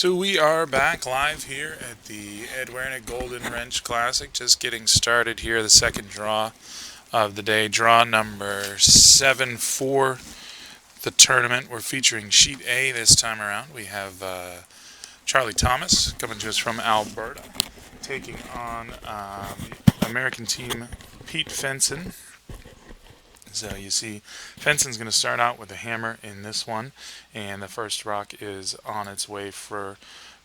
So we are back live here at the Werenich Golden Wrench Classic, just getting started here, the second draw of the day, draw number 7 for the tournament. We're featuring Sheet A this time around. We have Charley Thomas coming to us from Alberta, taking on American team Pete Fenson. So you see, Fenson's going to start out with a hammer in this one, and the first rock is on its way for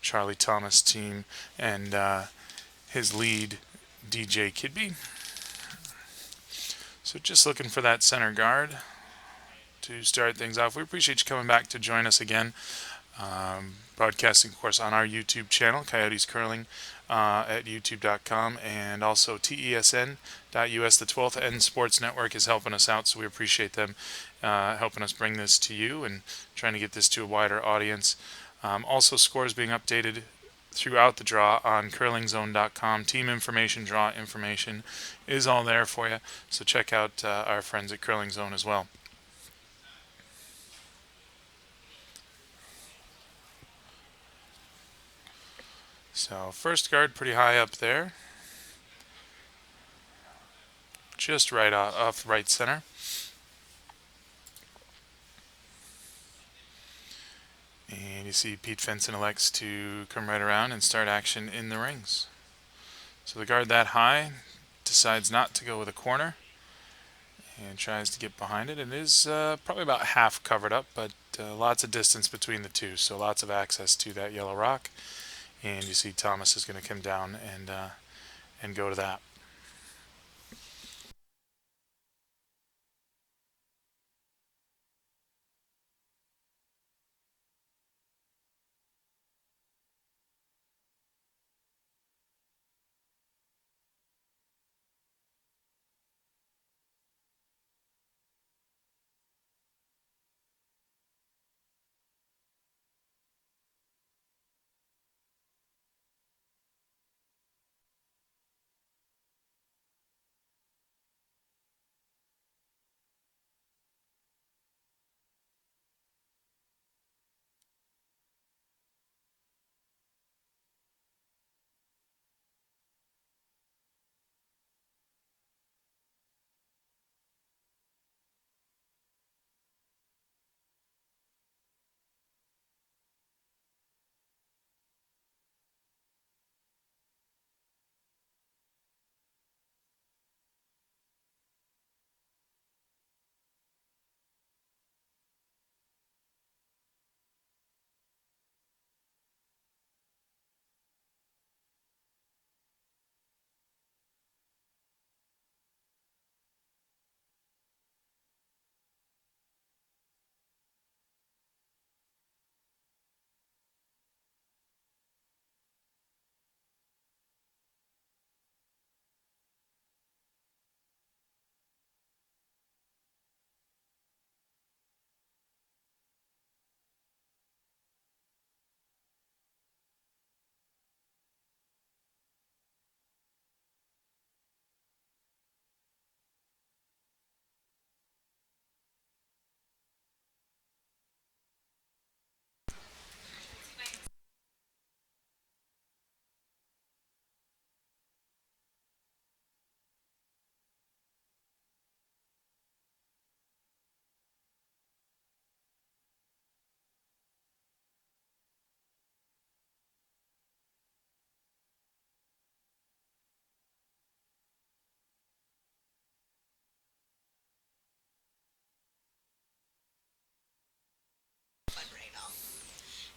Charley Thomas' team and his lead, DJ Kidby. So just looking for that center guard to start things off. We appreciate you coming back to join us again. Broadcasting, of course, on our YouTube channel, Coyotes Curling, at youtube.com, and also TESN.us. The 12th End Sports Network is helping us out, so we appreciate them helping us bring this to you and trying to get this to a wider audience. Also, scores being updated throughout the draw on curlingzone.com. Team information, draw information is all there for you, so check out our friends at Curling Zone as well. So first guard pretty high up there, just right off right center. And you see Pete Fenson elects to come right around and start action in the rings. So the guard that high decides not to go with a corner and tries to get behind it. It is probably about half covered up, but lots of distance between the two, so lots of access to that yellow rock. And you see Thomas is going to come down and go to that.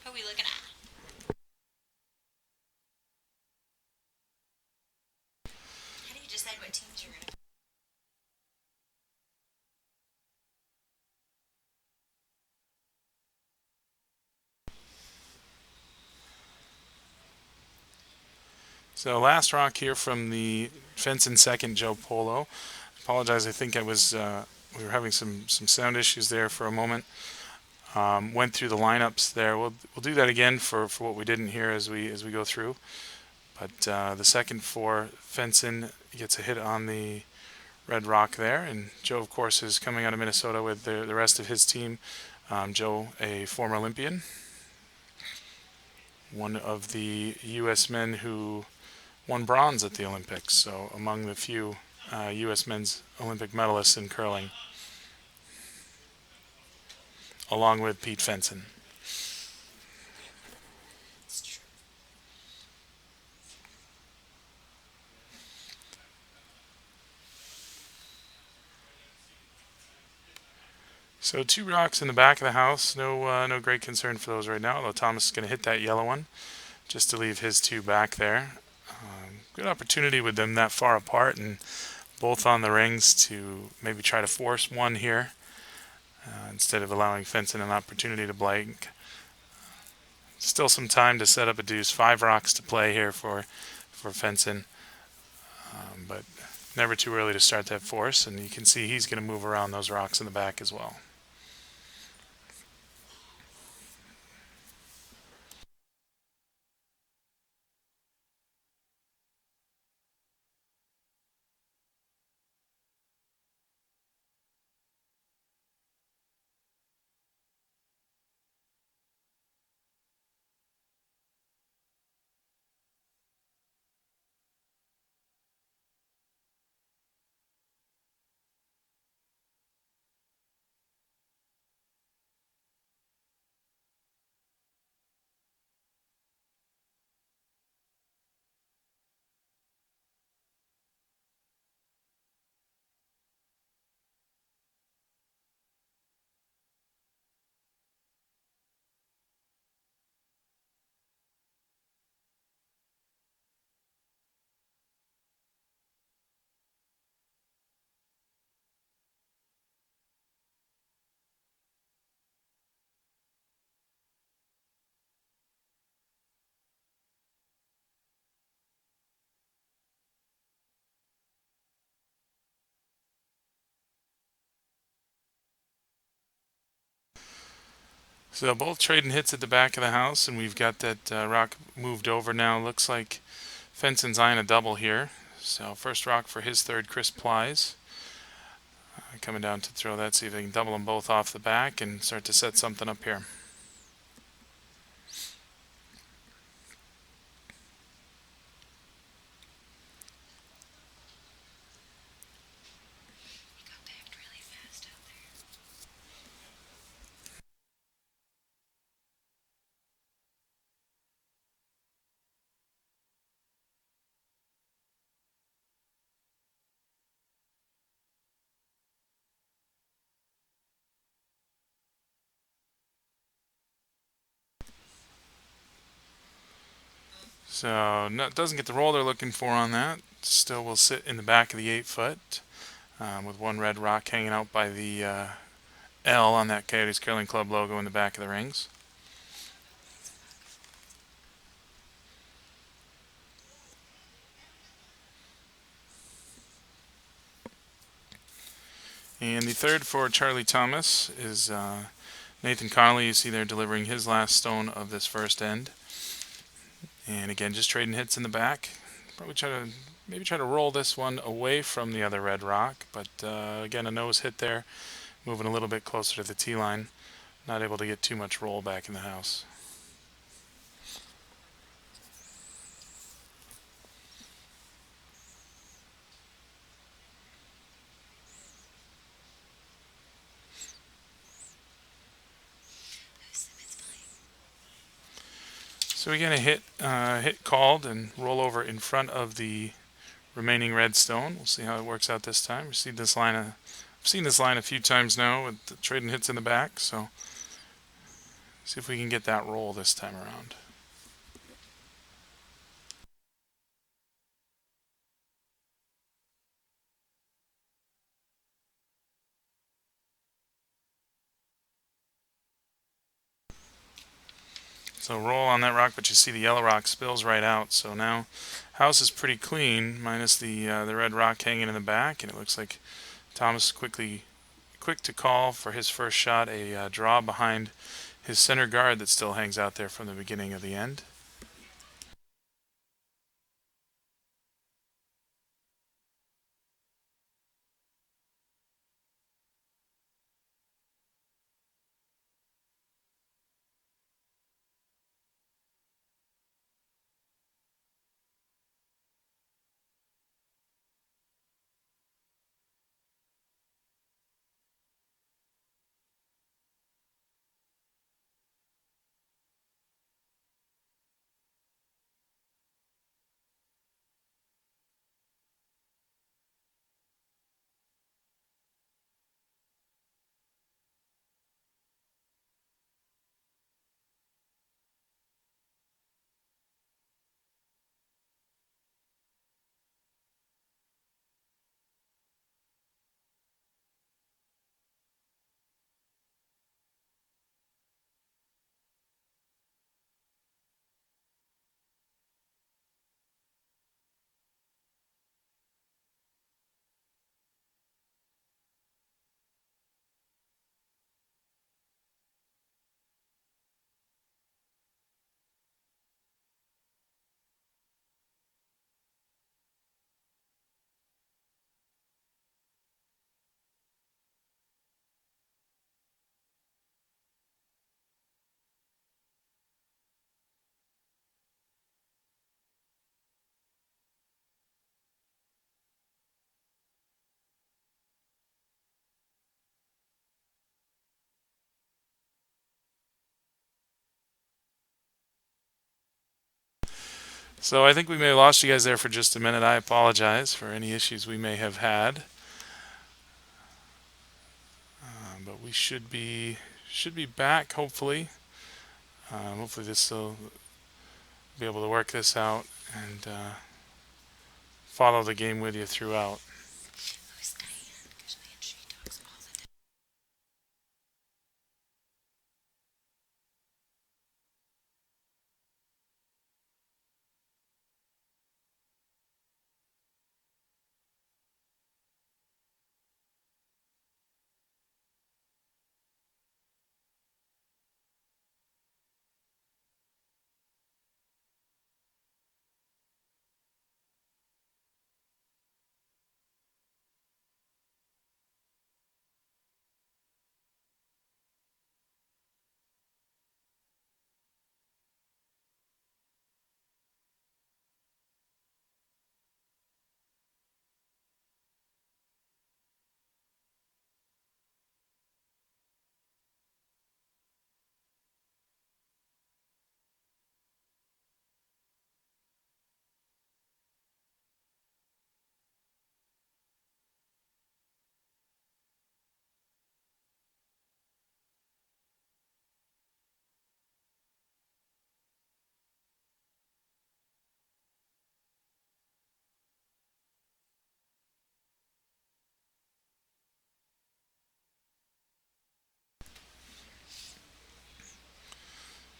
Who are we looking at? How do you decide what teams you're going to? So last rock here from the Fenson second, Joe Polo. Apologize, I think we were having some sound issues there for a moment. Went through the lineups there. We'll do that again for what we didn't hear as we go through. But the second for Fenson gets a hit on the red rock there, and Joe, of course, is coming out of Minnesota with the rest of his team. Joe, a former Olympian. one of the U.S. men who won bronze at the Olympics, so among the few U.S. men's Olympic medalists in curling, along with Pete Fenson. It's true. So 2 rocks in the back of the house. No great concern for those right now. Although Thomas is going to hit that yellow one just to leave his 2 back there. Good opportunity with them that far apart and both on the rings to maybe try to force one here instead of allowing Fenson an opportunity to blank. Still some time to set up a deuce. 5 rocks to play here for Fenson, but never too early to start that force. And you can see he's going to move around those rocks in the back as well. So both trading hits at the back of the house, and we've got that rock moved over now. Looks like Fenson's eyeing a double here. So first rock for his third, Chris Plies. Coming down to throw that, see if they can double them both off the back and start to set something up here. You got backed really fast out there. So doesn't get the roll they're looking for on that. Still will sit in the back of the 8 foot with one red rock hanging out by the L on that Coyotes Curling Club logo in the back of the rings. And the third for Charley Thomas is Nathan Connolly. You see there delivering his last stone of this first end. And again, just trading hits in the back. Probably try to roll this one away from the other red rock. But again, a nose hit there, moving a little bit closer to the tee line. Not able to get too much roll back in the house. So we're gonna hit called and roll over in front of the remaining red stone. We'll see how it works out this time. I've seen this line a few times now with the trading hits in the back. So see if we can get that roll this time around. So roll on that rock, but you see the yellow rock spills right out. So now house is pretty clean, minus the red rock hanging in the back, and it looks like Thomas quick to call for his first shot, a draw behind his center guard that still hangs out there from the beginning of the end. So I think we may have lost you guys there for just a minute. I apologize for any issues we may have had, but we should be back hopefully. Hopefully this will be able to work this out and follow the game with you throughout. Who's Diane? Because me and she talks all the time.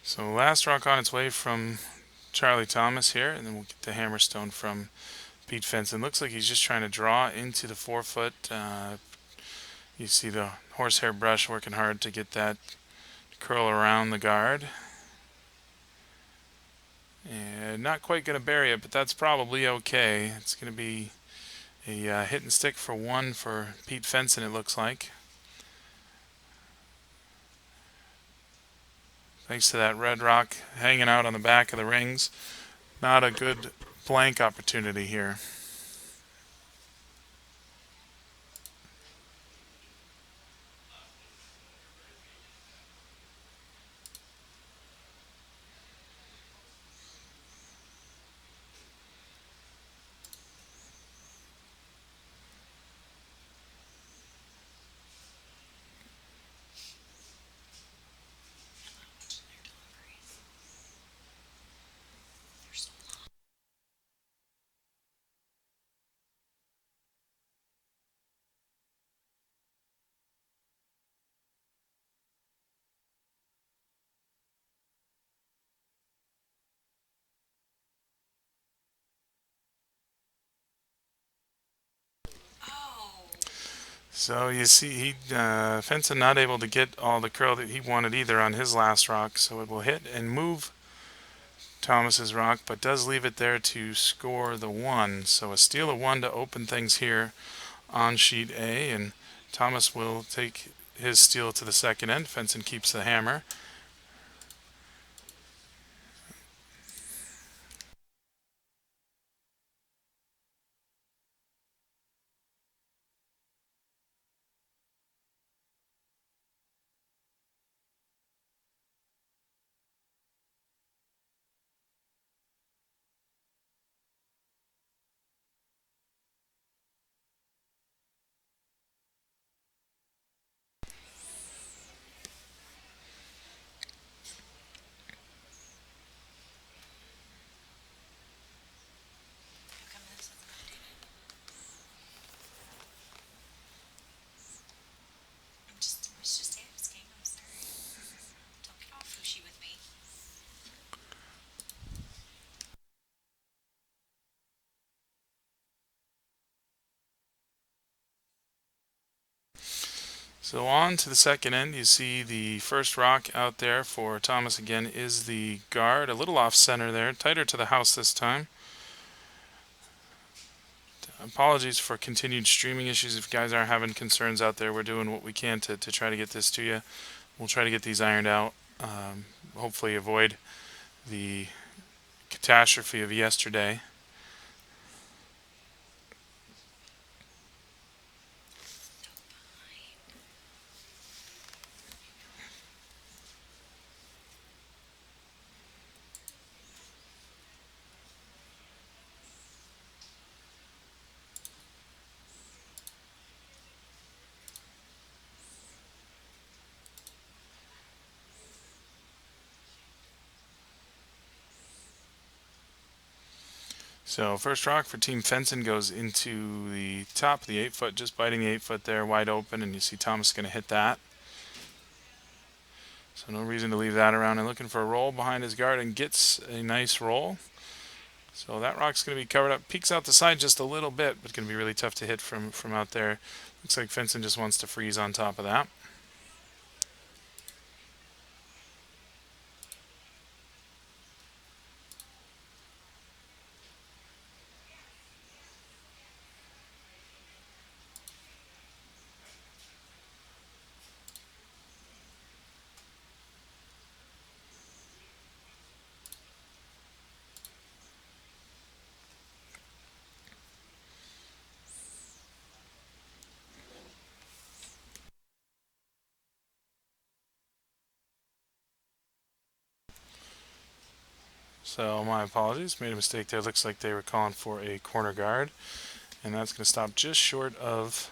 So last rock on its way from Charlie Thomas here, and then we'll get the hammerstone from Pete Fenson. Looks like he's just trying to draw into the 4 foot. You see the horsehair brush working hard to get that to curl around the guard. And not quite going to bury it, but that's probably okay. It's going to be a hit and stick for one for Pete Fenson, it looks like. Thanks to that red rock hanging out on the back of the rings. Not a good blank opportunity here. Watching their deliveries. They're so long. Oh. So you see, Fenson not able to get all the curl that he wanted either on his last rock, so it will hit and move Thomas's rock, but does leave it there to score the one. So a steal of one to open things here on sheet A, and Thomas will take his steal to the second end. Fenson keeps the hammer. How come this isn't updated? I was just asking. I'm sorry. Don't get all fushy with me. So on to the second end, you see the first rock out there for Thomas again is the guard, a little off center there, tighter to the house this time. Apologies for continued streaming issues. If you guys are having concerns out there, we're doing what we can to try to get this to you. We'll try to get these ironed out. Hopefully avoid the catastrophe of yesterday. So first rock for Team Fenson goes into the top of the 8-foot, just biting the 8-foot there, wide open, and you see Thomas going to hit that. So no reason to leave that around, and looking for a roll behind his guard, and gets a nice roll. So that rock's going to be covered up, peeks out the side just a little bit, but going to be really tough to hit from out there. Looks like Fenson just wants to freeze on top of that. So my apologies, made a mistake there. Looks like they were calling for a corner guard, and that's going to stop just short of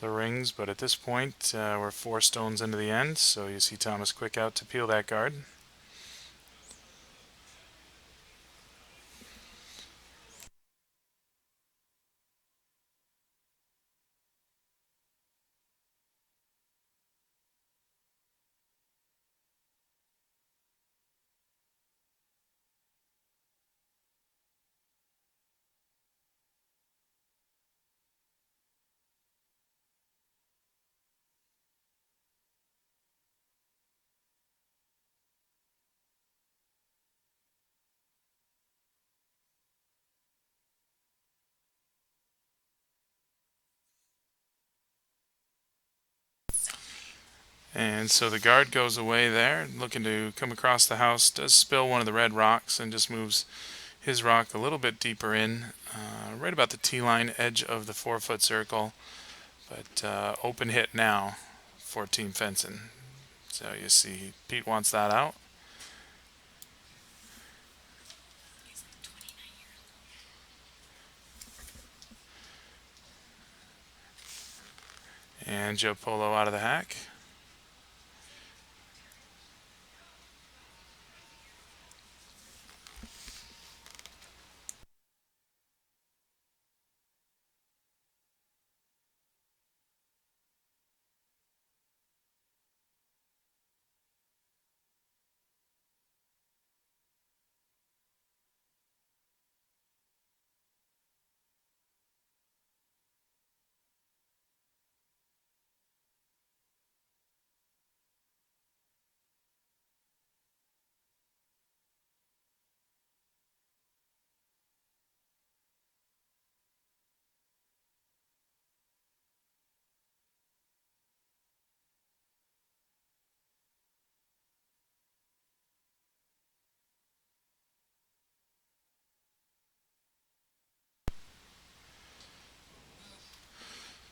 the rings. But at this point, we're 4 stones into the end, so you see Thomas quick out to peel that guard. And so the guard goes away there, looking to come across the house, does spill one of the red rocks, and just moves his rock a little bit deeper in, right about the T-line edge of the 4-foot circle. But open hit now for Team Fenson. So you see Pete wants that out. And Joe Polo out of the hack.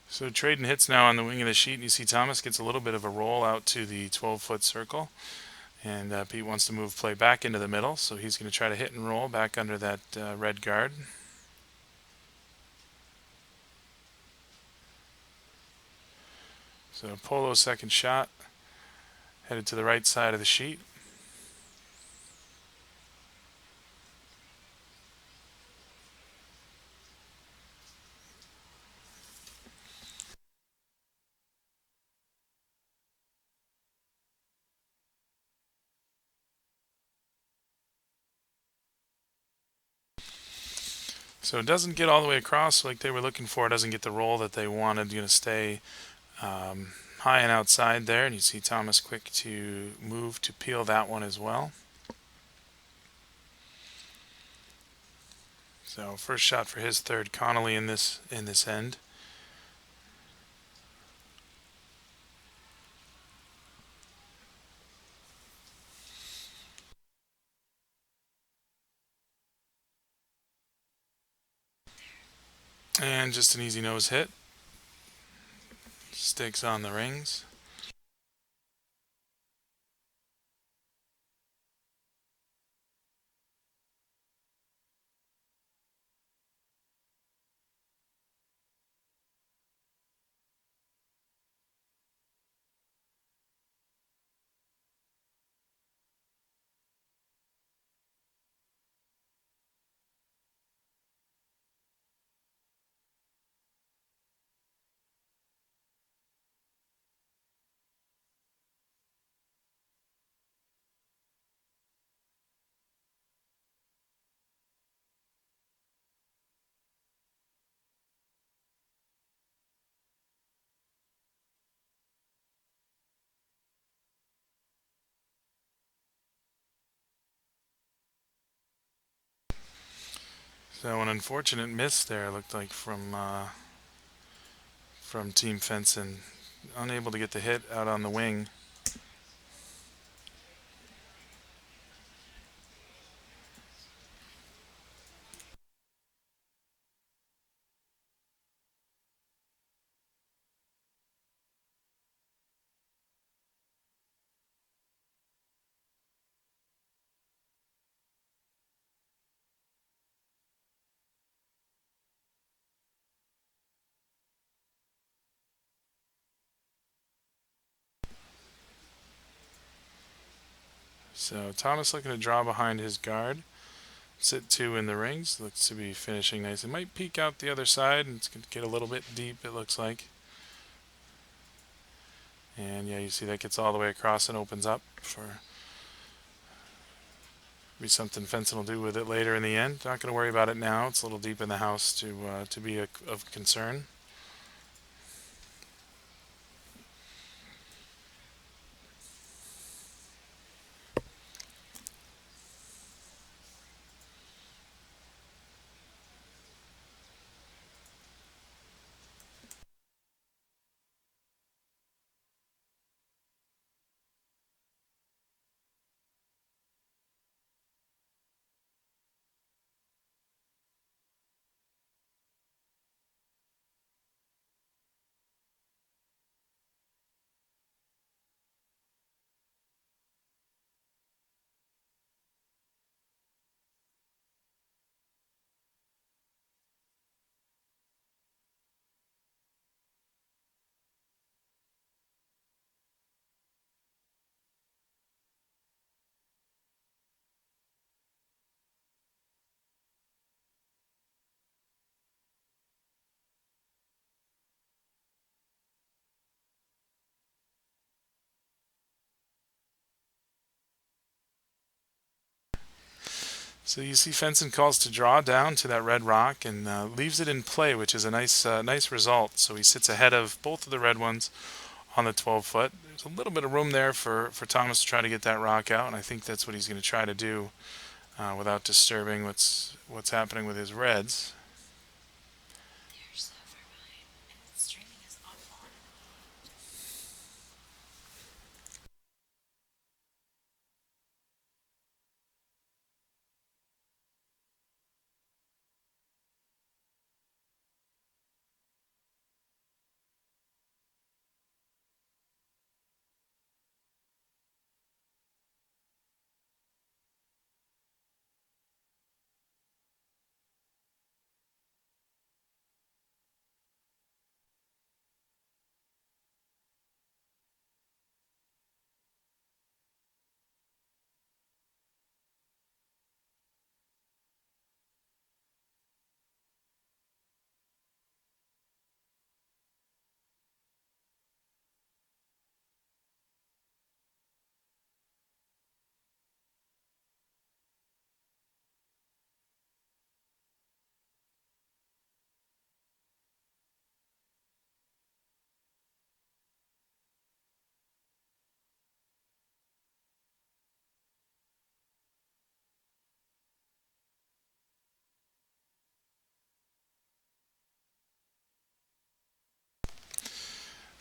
So trading hits now on the wing of the sheet, and you see Thomas gets a little bit of a roll out to the 12-foot circle. And Pete wants to move play back into the middle, so he's going to try to hit and roll back under that red guard. So Polo's second shot, headed to the right side of the sheet. So it doesn't get all the way across like they were looking for. It doesn't get the roll that they wanted. Going to stay high and outside there. And you see Thomas quick to move to peel that one as well. So first shot for his third Connolly in this end. And just an easy nose hit. Stakes on the rings. So an unfortunate miss there looked like from Team Fenson, unable to get the hit out on the wing. So Thomas looking to draw behind his guard. Sit two in the rings. Looks to be finishing nice. It might peek out the other side, and it's going to get a little bit deep, it looks like. And yeah, you see that gets all the way across and opens up for be something Fenson will do with it later in the end. Not going to worry about it now. It's a little deep in the house to be of concern. So you see Fenson calls to draw down to that red rock and leaves it in play, which is a nice result. So he sits ahead of both of the red ones on the 12 foot. There's a little bit of room there for Thomas to try to get that rock out, and I think that's what he's going to try to do without disturbing what's happening with his reds. They're so far behind, and the streaming is awful.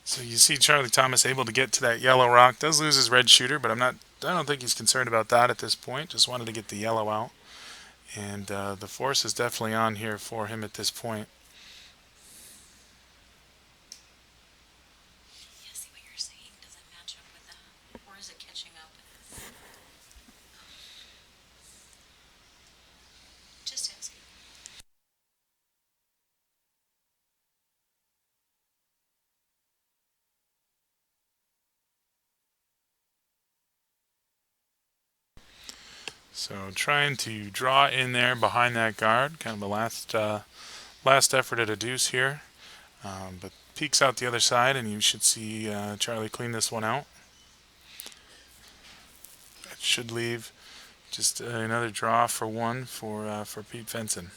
So you see Charlie Thomas able to get to that yellow rock. Does lose his red shooter, but I don't think he's concerned about that at this point. Just wanted to get the yellow out, and the force is definitely on here for him at this point. Yeah, see what you're saying doesn't match up with that. Or is it catching up? Just asking. So trying to draw in there behind that guard, kind of a last effort at a deuce here, but peeks out the other side, and you should see Charlie clean this one out. That should leave just another draw for one for Pete Fenson.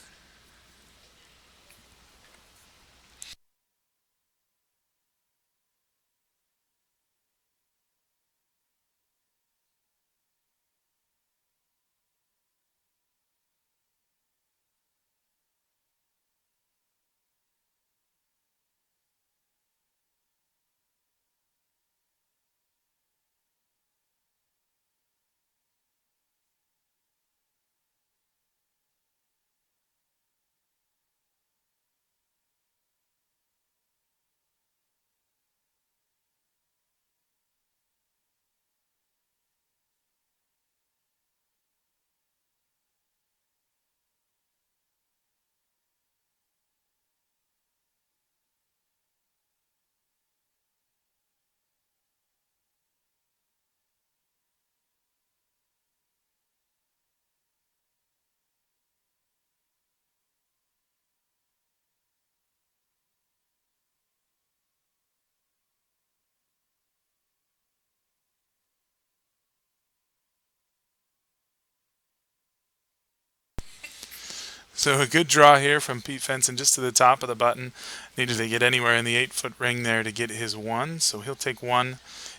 So a good draw here from Pete Fenson just to the top of the button. Needed to get anywhere in the 8-foot ring there to get his one. So he'll take one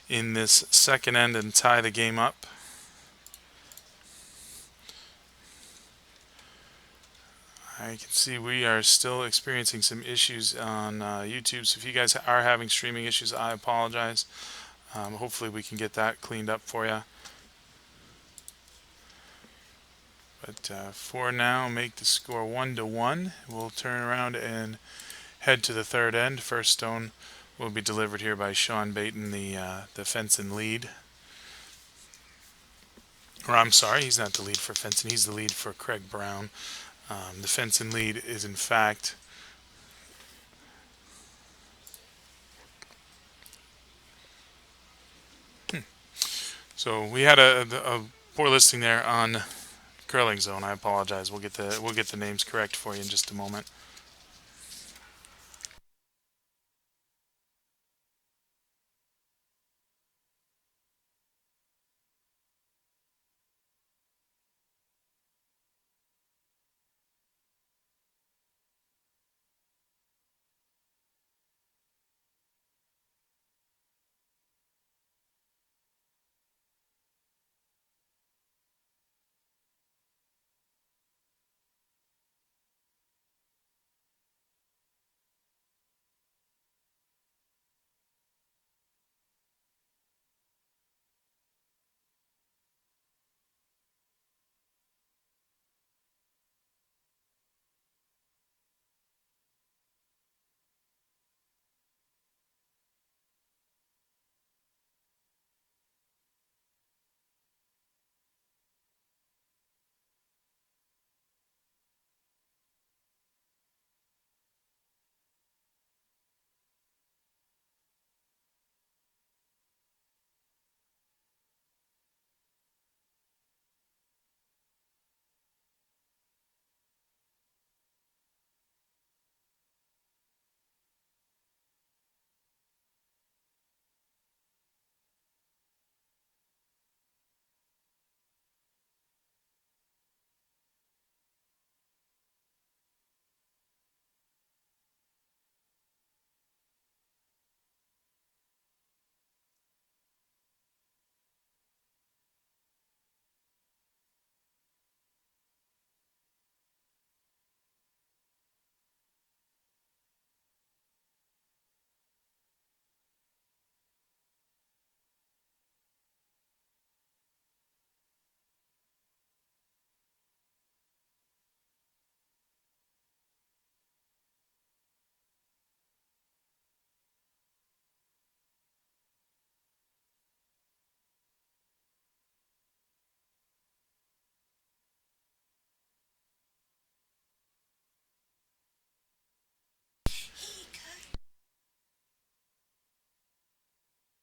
in this second end and tie the game up. I can see we are still experiencing some issues on YouTube. So if you guys are having streaming issues, I apologize. Hopefully we can get that cleaned up for you. But for now, make the score 1-1. We'll turn around and head to the third end. First stone will be delivered here by Sean Baton, the Fenson lead. Or I'm sorry, he's not the lead for Fenson. He's the lead for Craig Brown. The Fenson lead is in fact so we had a poor listing there on Curling Zone. I apologize. We'll get the names correct for you in just a moment.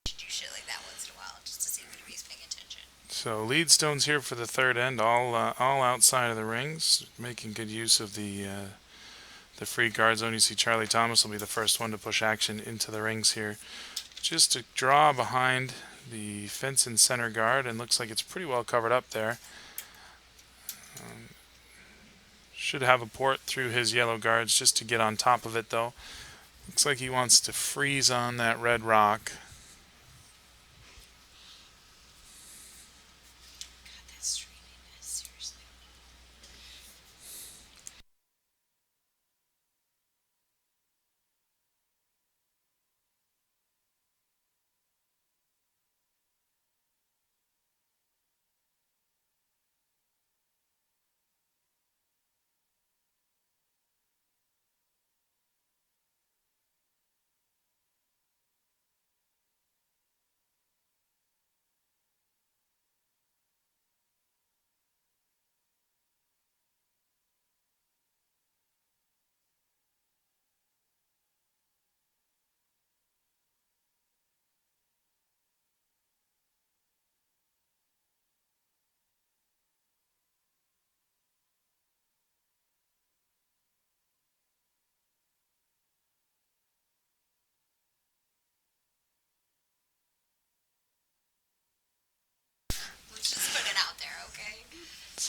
Do shit like that once in a while just to see if anybody's paying attention. So lead stones here for the third end, all outside of the rings, making good use of the free guard zone. You see Charley Thomas will be the first one to push action into the rings here. Just to draw behind the fence and center guard, and looks like it's pretty well covered up there. Should have a port through his yellow guards just to get on top of it though. Looks like he wants to freeze on that red rock. God, that streaminess, seriously.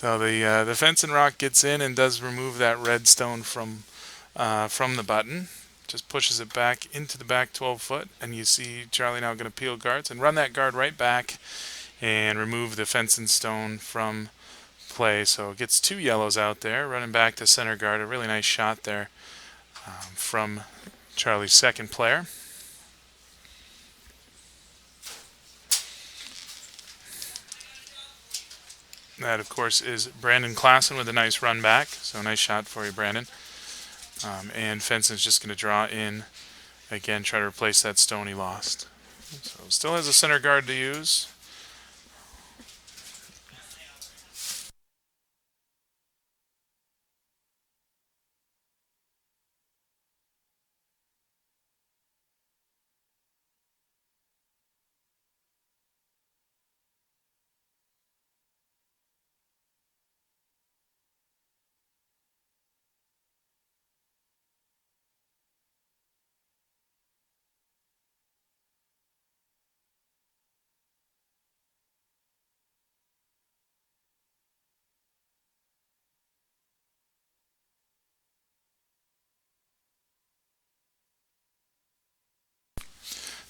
So the Fenson rock gets in and does remove that red stone from the button. Just pushes it back into the back 12 foot, and you see Charley now going to peel guards and run that guard right back and remove the Fenson stone from play. So it gets two yellows out there, running back to center guard. A really nice shot there from Charley's second player. That, of course, is Brandon Klassen with a nice run back. So nice shot for you, Brandon. And Fenson's just going to draw in again, try to replace that stone he lost. So still has a center guard to use.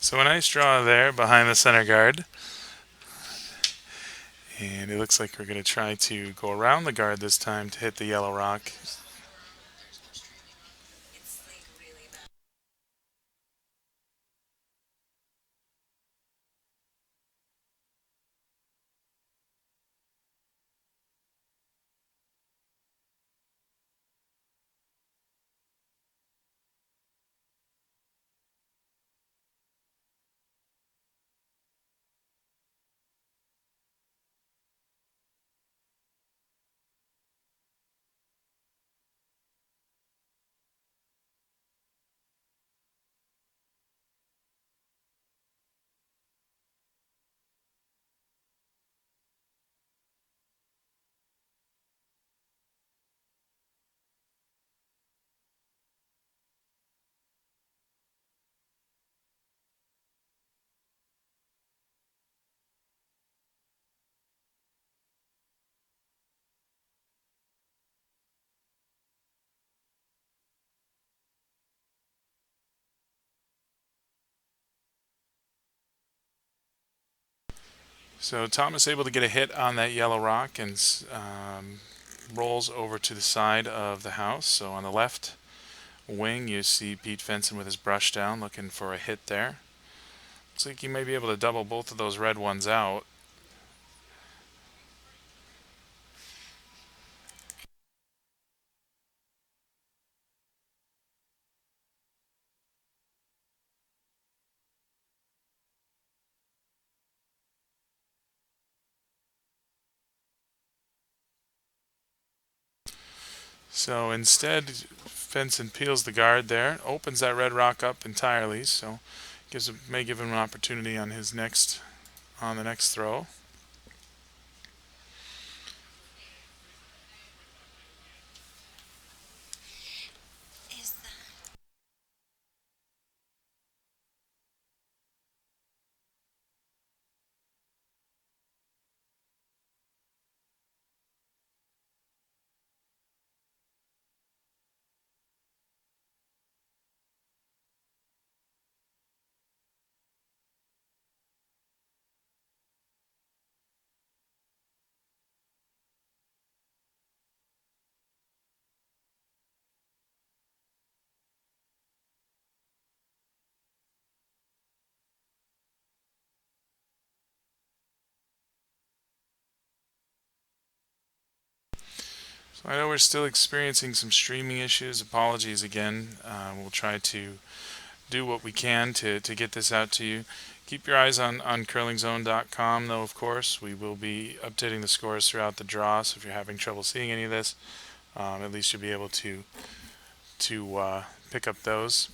So a nice draw there behind the center guard. And it looks like we're going to try to go around the guard this time to hit the yellow rock. So Thomas able to get a hit on that yellow rock and rolls over to the side of the house. So on the left wing, you see Pete Fenson with his brush down, looking for a hit there. Looks like he may be able to double both of those red ones out. So instead, Fenson peels the guard there, opens that red rock up entirely. So may give him an opportunity on the next throw. Is that So I know we're still experiencing some streaming issues. Apologies again. We'll try to do what we can to get this out to you. Keep your eyes on curlingzone.com, though, of course. We will be updating the scores throughout the draw, so if you're having trouble seeing any of this, at least you'll be able to pick up those.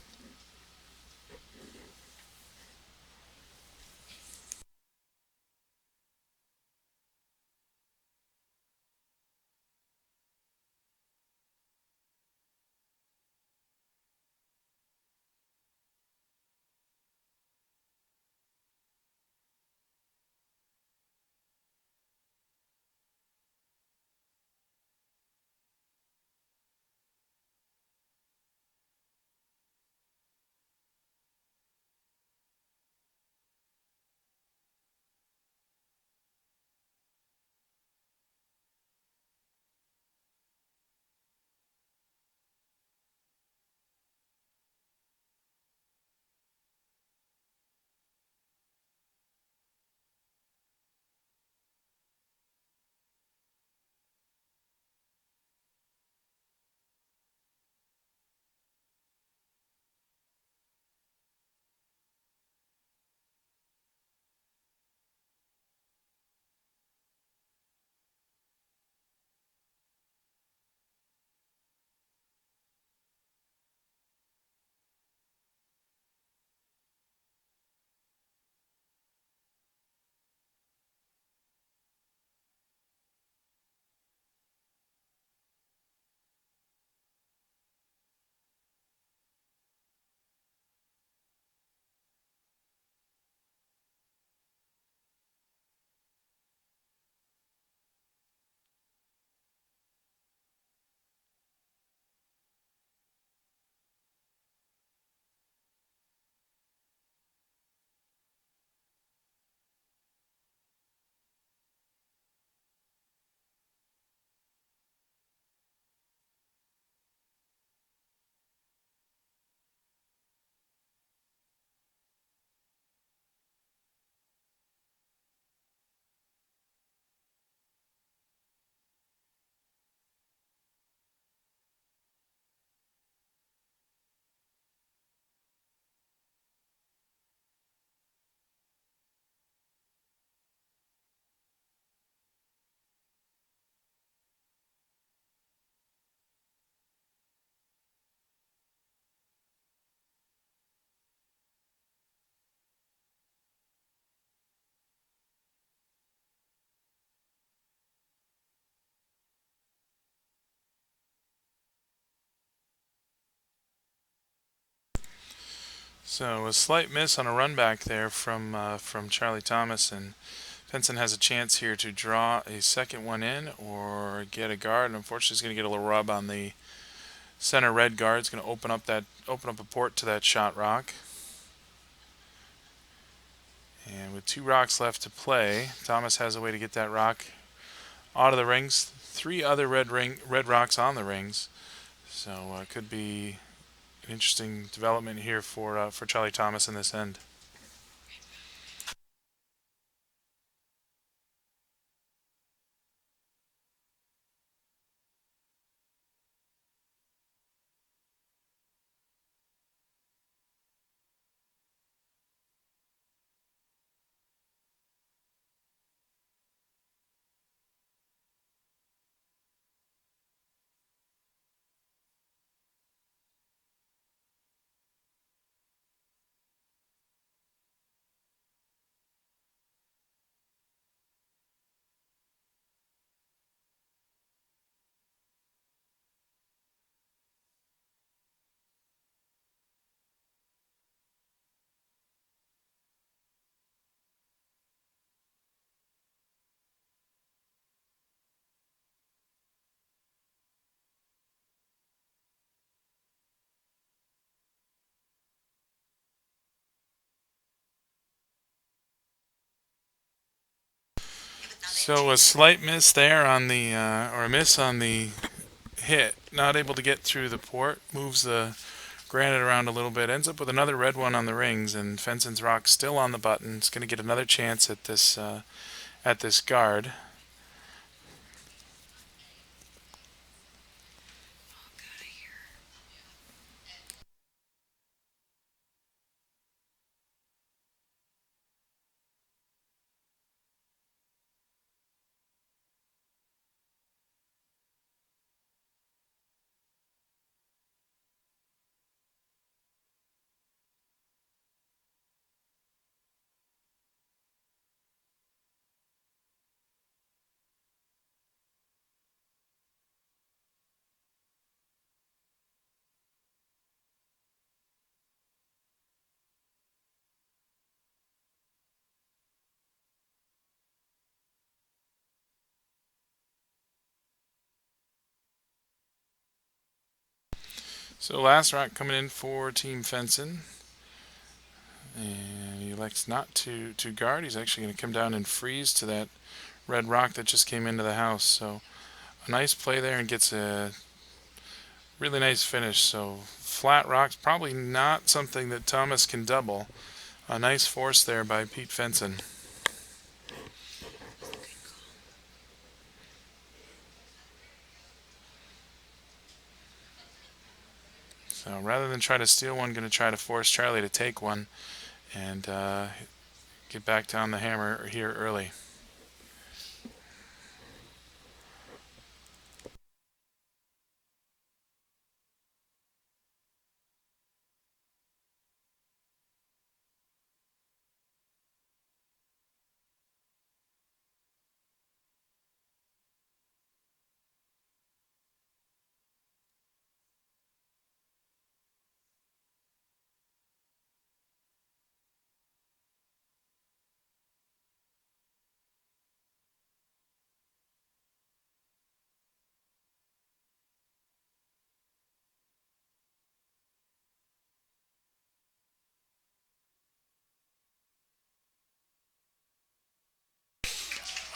So a slight miss on a run back there from Charlie Thomas, and Fenson has a chance here to draw a second one in or get a guard. And unfortunately, he's going to get a little rub on the center red guard. It's going to open up a port to that shot rock. And with 2 rocks left to play, Thomas has a way to get that rock out of the rings. 3 other red rocks on the rings, so it could be an interesting development here for Charlie Thomas in this end. So a slight miss there on the or a miss on the hit. Not able to get through the port. Moves the granite around a little bit. Ends up with another red one on the rings, and Fenson's rock still on the button. It's going to get another chance at this guard. So last rock coming in for Team Fenson. And he elects not to guard. He's actually going to come down and freeze to that red rock that just came into the house. So a nice play there and gets a really nice finish. So flat rocks, probably not something that Thomas can double. A nice force there by Pete Fenson. So rather than try to steal one, going to try to force Charley to take one and get back down the hammer here early.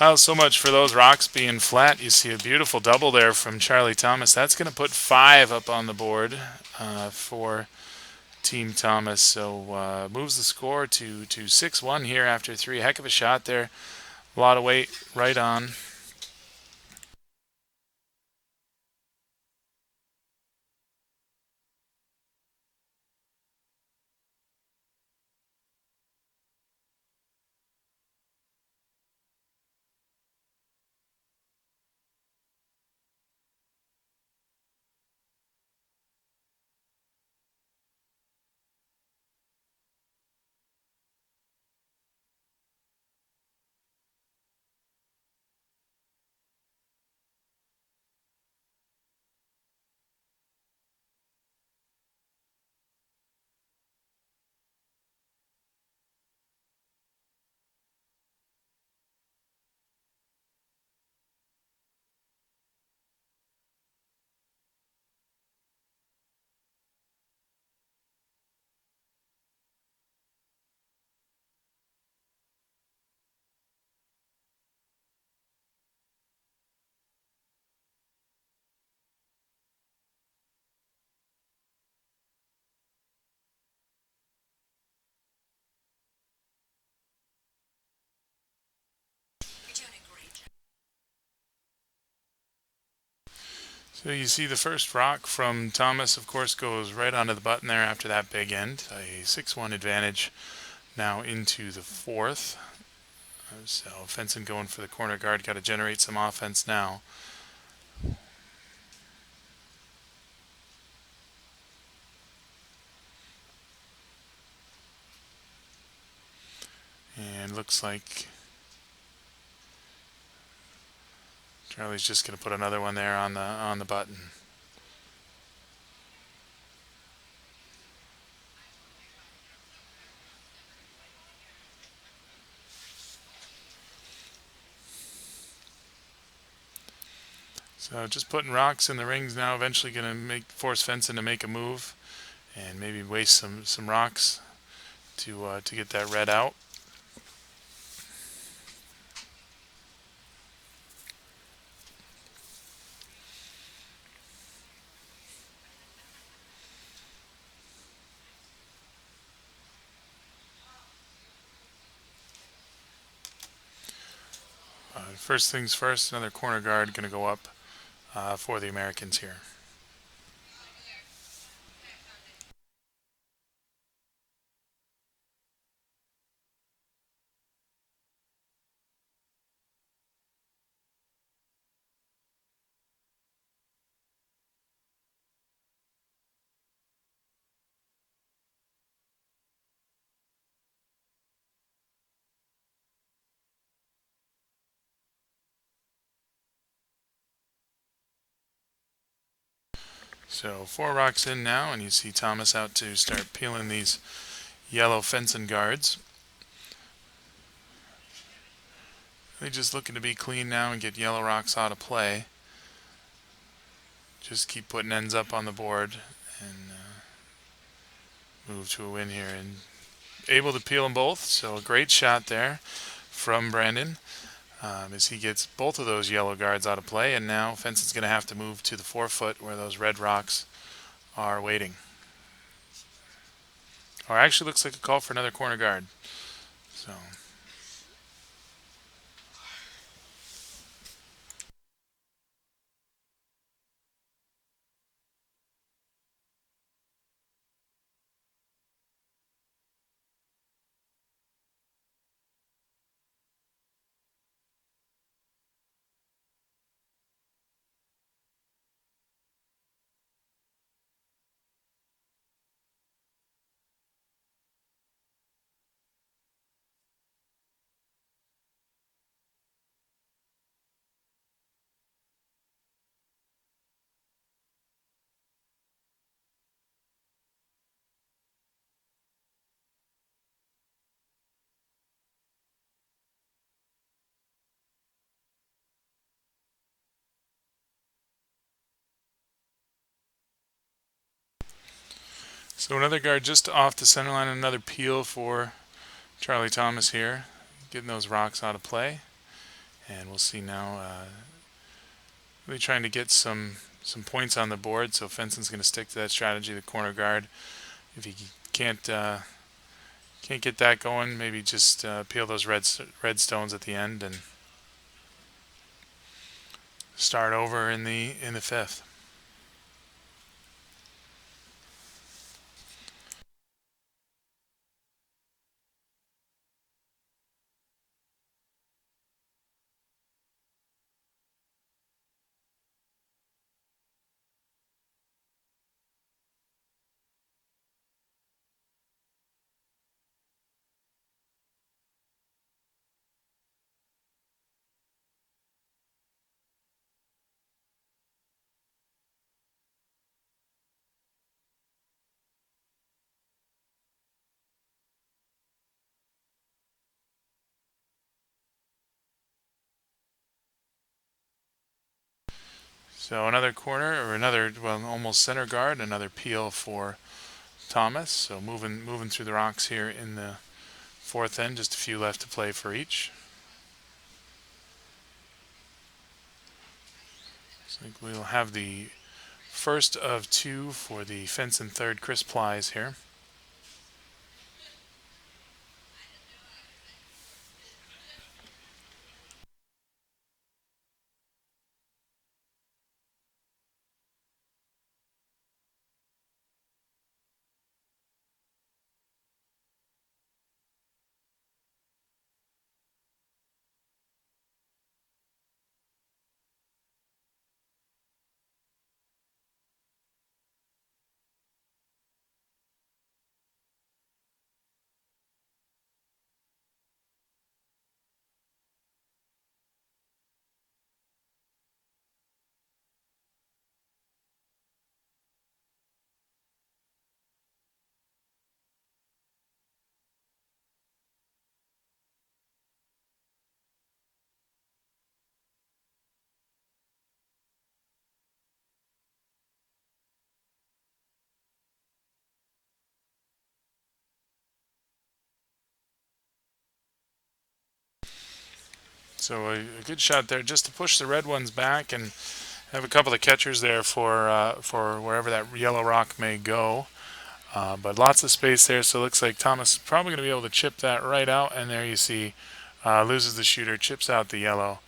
Well, so much for those rocks being flat. You see a beautiful double there from Charlie Thomas. That's going to put 5 up on the board for Team Thomas. So moves the score to 6-1 here after 3. Heck of a shot there. A lot of weight right on. So you see the first rock from Thomas, of course, goes right onto the button there after that big end. A 6-1 advantage now into the fourth. So Fenson going for the corner guard. Got to generate some offense now. And looks like Charley's just going to put another one there on the button. So just putting rocks in the rings now. Eventually going to force Fenson to make a move, and maybe waste some rocks to get that red out. First things first, another corner guard going to go up for the Americans here. So 4 rocks in now, and you see Thomas out to start peeling these yellow Fenson guards. They're just looking to be clean now and get yellow rocks out of play. Just keep putting ends up on the board and move to a win here. And able to peel them both, so a great shot there from Brandon as he gets both of those yellow guards out of play. And now Fenson's going to have to move to the 4-foot where those red rocks are waiting. Or actually looks like a call for another corner guard. So another guard just off the center line, another peel for Charley Thomas here, getting those rocks out of play. And we'll see now, really trying to get some points on the board. So Fenson's going to stick to that strategy, the corner guard. If he can't get that going, maybe just peel those red stones at the end and start over in the fifth. So another corner, or another, well, almost center guard, another peel for Thomas. So moving through the rocks here in the fourth end, just a few left to play for each. So we'll have the first of 2 for the Fenson third, Chris Plies here. So a good shot there just to push the red ones back and have a couple of catchers there for wherever that yellow rock may go. But lots of space there, so it looks like Thomas is probably going to be able to chip that right out. And there you see, loses the shooter, chips out the yellow,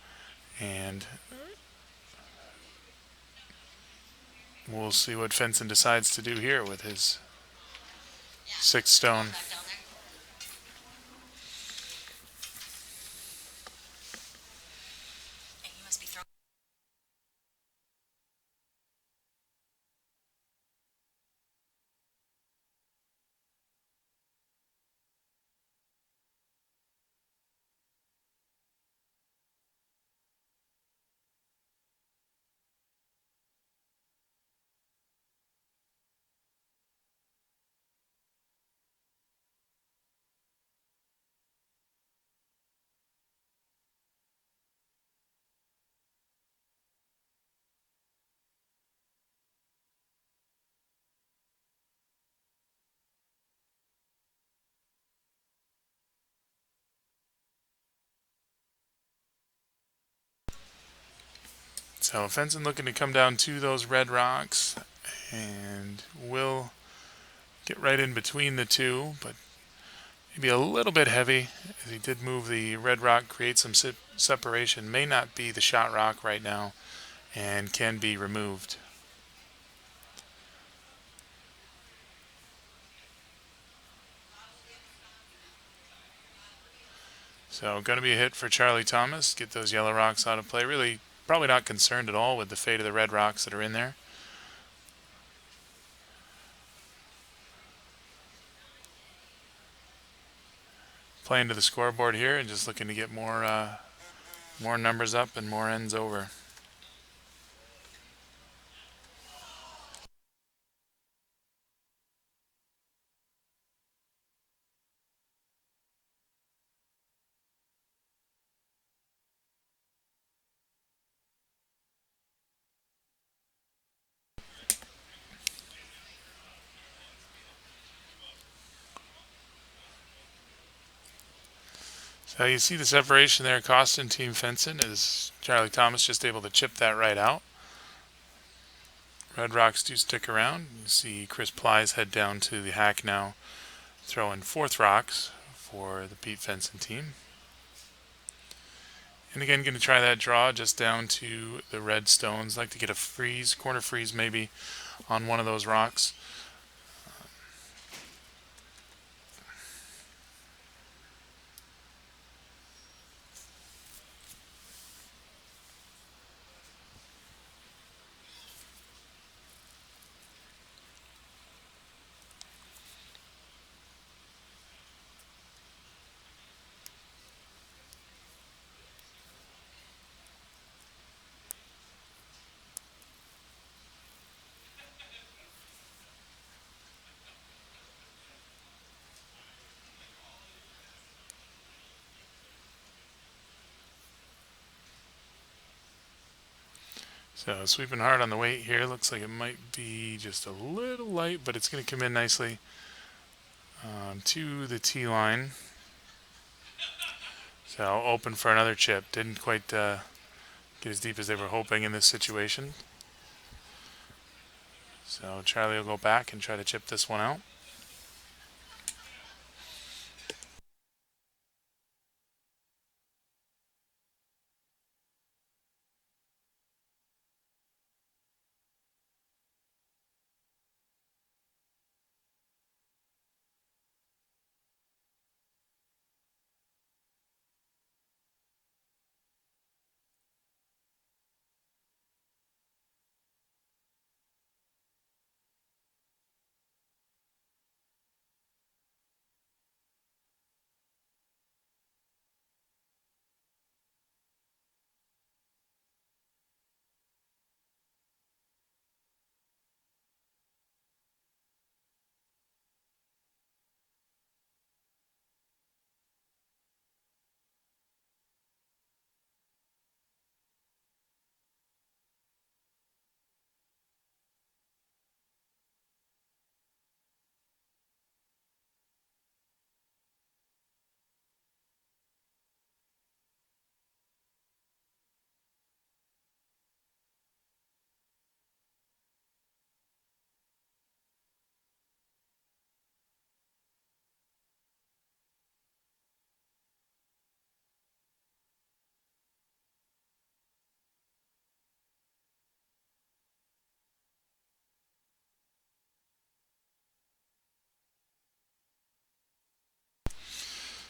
and we'll see what Fenson decides to do here with his 6 stone. And you must be throwing. So Fenson looking to come down to those red rocks, and will get right in between the two, but maybe a little bit heavy as he did move the red rock, create some separation. May not be the shot rock right now, and can be removed. So going to be a hit for Charley Thomas. Get those yellow rocks out of play. Really, probably not concerned at all with the fate of the red rocks that are in there. Playing to the scoreboard here and just looking to get more numbers up and more ends over. So you see the separation there costing Team Fenson as Charley Thomas just able to chip that right out. Red rocks do stick around. You see Chris Plies head down to the hack now, throwing 4th rocks for the Pete Fenson team. And again, going to try that draw just down to the red stones. Like to get a freeze, corner freeze maybe, on one of those rocks. So sweeping hard on the weight here. Looks like it might be just a little light, but it's going to come in nicely to the tee line. So open for another chip. Didn't quite get as deep as they were hoping in this situation. So Charley will go back and try to chip this one out.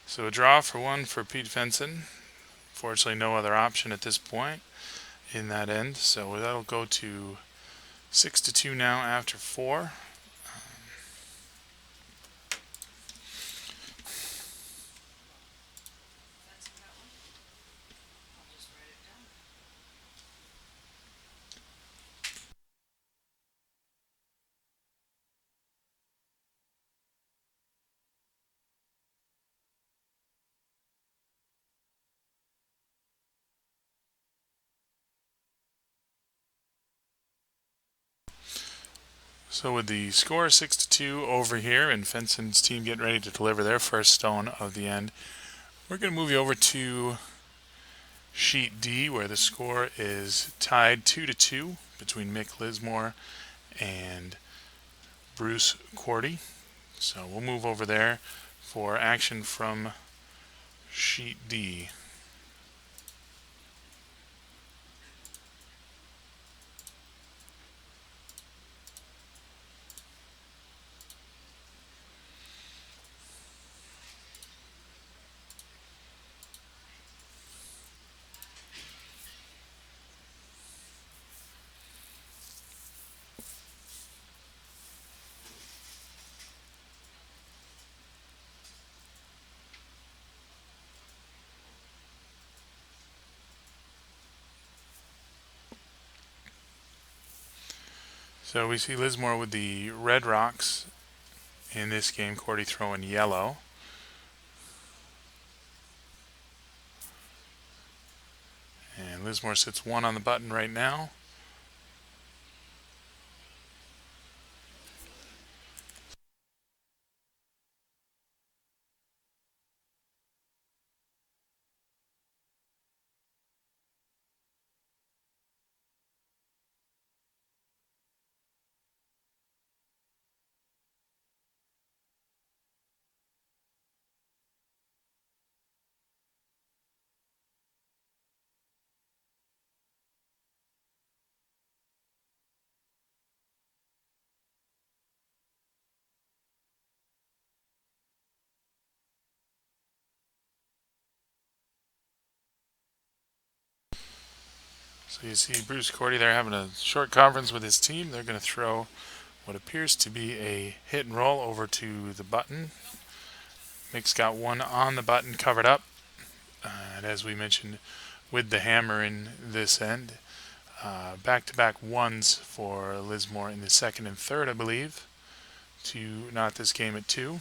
So a draw for one for Pete Fenson. Fortunately, no other option at this point in that end. So that'll go to 6-2 now after 4. So with the score 6-2 over here and Fenson's team getting ready to deliver their first stone of the end, we're going to move you over to sheet D, where the score is tied 2-2 between Mick Lizmore and Bruce Korte. So we'll move over there for action from sheet D. So we see Lizmore with the red rocks in this game, Korte throwing yellow. And Lizmore sits 1 on the button right now. So you see Bruce Korte there having a short conference with his team. They're going to throw what appears to be a hit and roll over to the button. Mick's got 1 on the button covered up. And as we mentioned, with the hammer in this end, back-to-back 1s for Lizmore in the second and third, I believe, to knot this game at 2.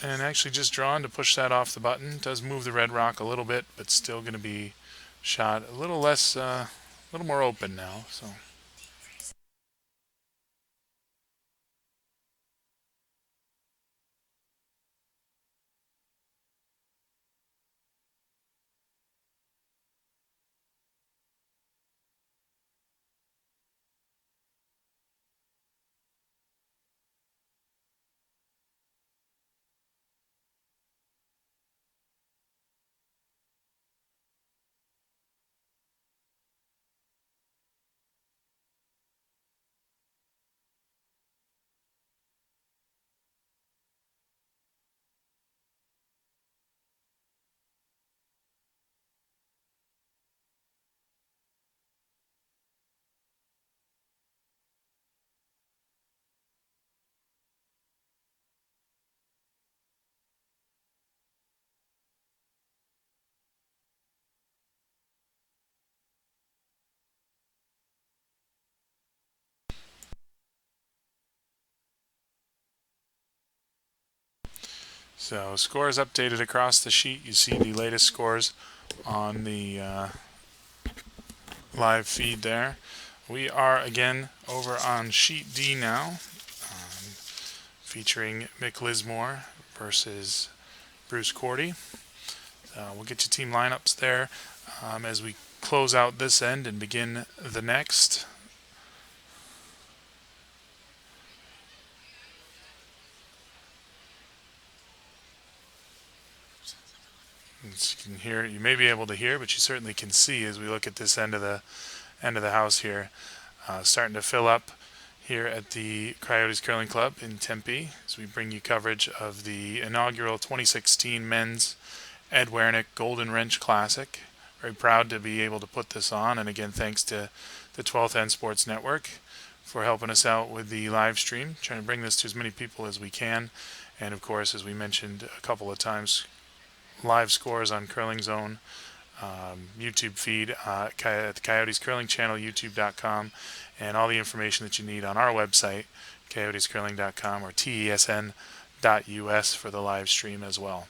And actually just drawn to push that off the button. Does move the red rock a little bit, but still going to be shot a little less, a little more open now. So. So scores updated across the sheet. You see the latest scores on the live feed there. We are again over on sheet D now, featuring Mick Lizmore versus Bruce Korte. We'll get you team lineups there as we close out this end and begin the next. As you can hear, you may be able to hear, but you certainly can see as we look at this end of the house here, starting to fill up here at the Coyotes Curling Club in Tempe as we bring you coverage of the inaugural 2016 Men's Ed Werenich Golden Wrench Classic. Very proud to be able to put this on, and again, thanks to the 12th End Sports Network for helping us out with the live stream, trying to bring this to as many people as we can. And of course, as we mentioned a couple of times, live scores on Curling Zone YouTube feed at the Coyotes Curling Channel, youtube.com, and all the information that you need on our website, coyotescurling.com or tesn.us for the live stream as well.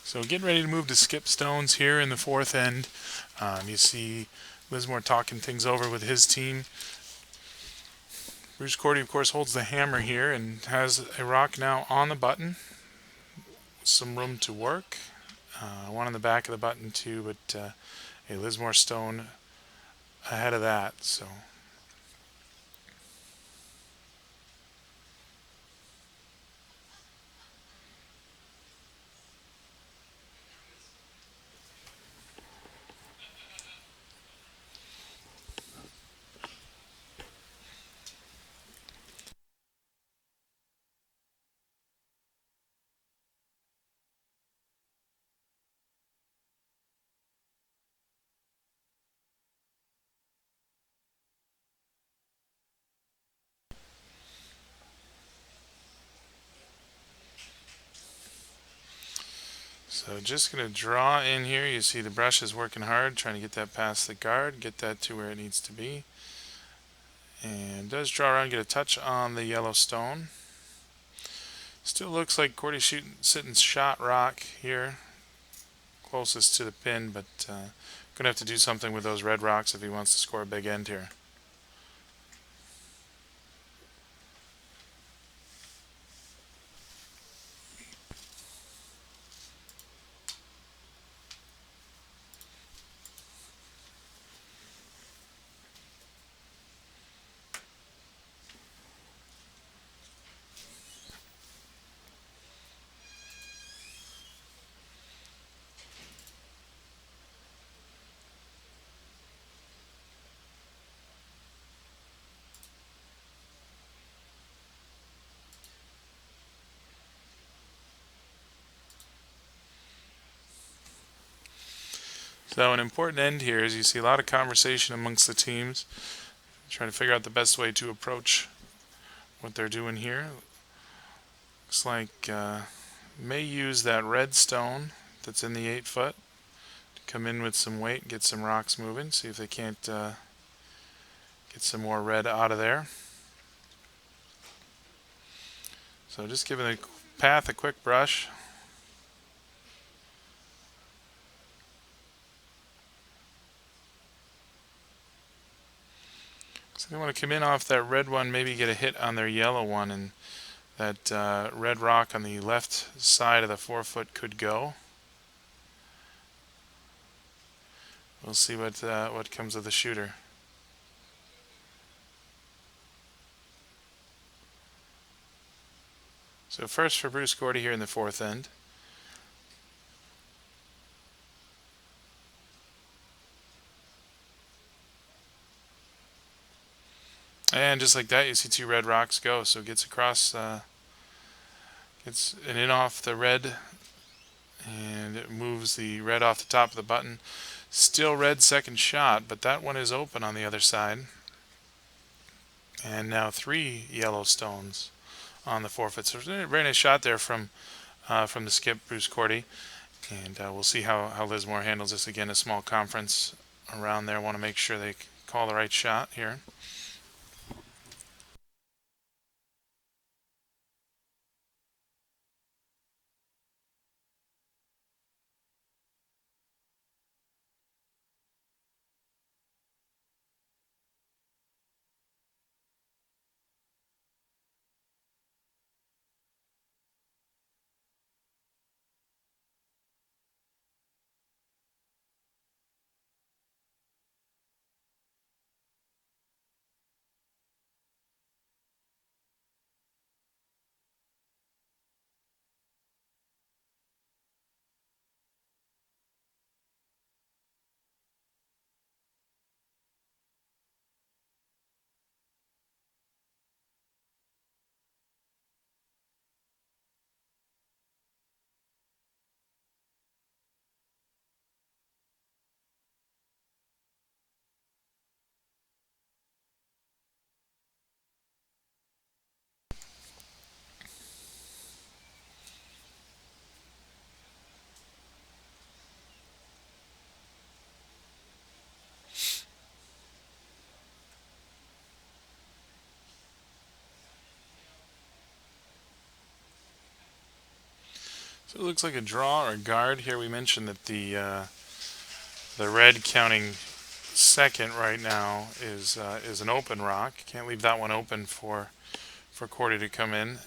So getting ready to move to skip stones here in the fourth end. You see Lizmore talking things over with his team. Bruce Korte, of course, holds the hammer here and has a rock now on the button. Some room to work. One on the back of the button too, but a Lizmore stone ahead of that. So just going to draw in here. You see the brush is working hard, trying to get that past the guard, get that to where it needs to be. And does draw around, get a touch on the yellow stone. Still looks like Korte's sitting shot rock here, closest to the pin, but going to have to do something with those red rocks if he wants to score a big end here. So an important end here is you see a lot of conversation amongst the teams, trying to figure out the best way to approach what they're doing here. Looks like may use that red stone that's in the 8 foot to come in with some weight, get some rocks moving, see if they can't get some more red out of there. So just giving the path a quick brush. So they want to come in off that red one, maybe get a hit on their yellow one, and that red rock on the left side of the 4 foot could go. We'll see what comes of the shooter. So first for Bruce Korte here in the 4th end. And just like that, you see 2 red rocks go. So it gets across, gets an in off the red, and it moves the red off the top of the button. Still red second shot, but that one is open on the other side. And now 3 yellow stones on the 4 foot. So very nice shot there from the skip, Bruce Korte. And we'll see how Lizmore handles this. Again, a small conference around there. Want to make sure they call the right shot here. So it looks like a draw or a guard here. We mentioned that the red counting second right now is an open rock. Can't leave that one open for Korte to come in.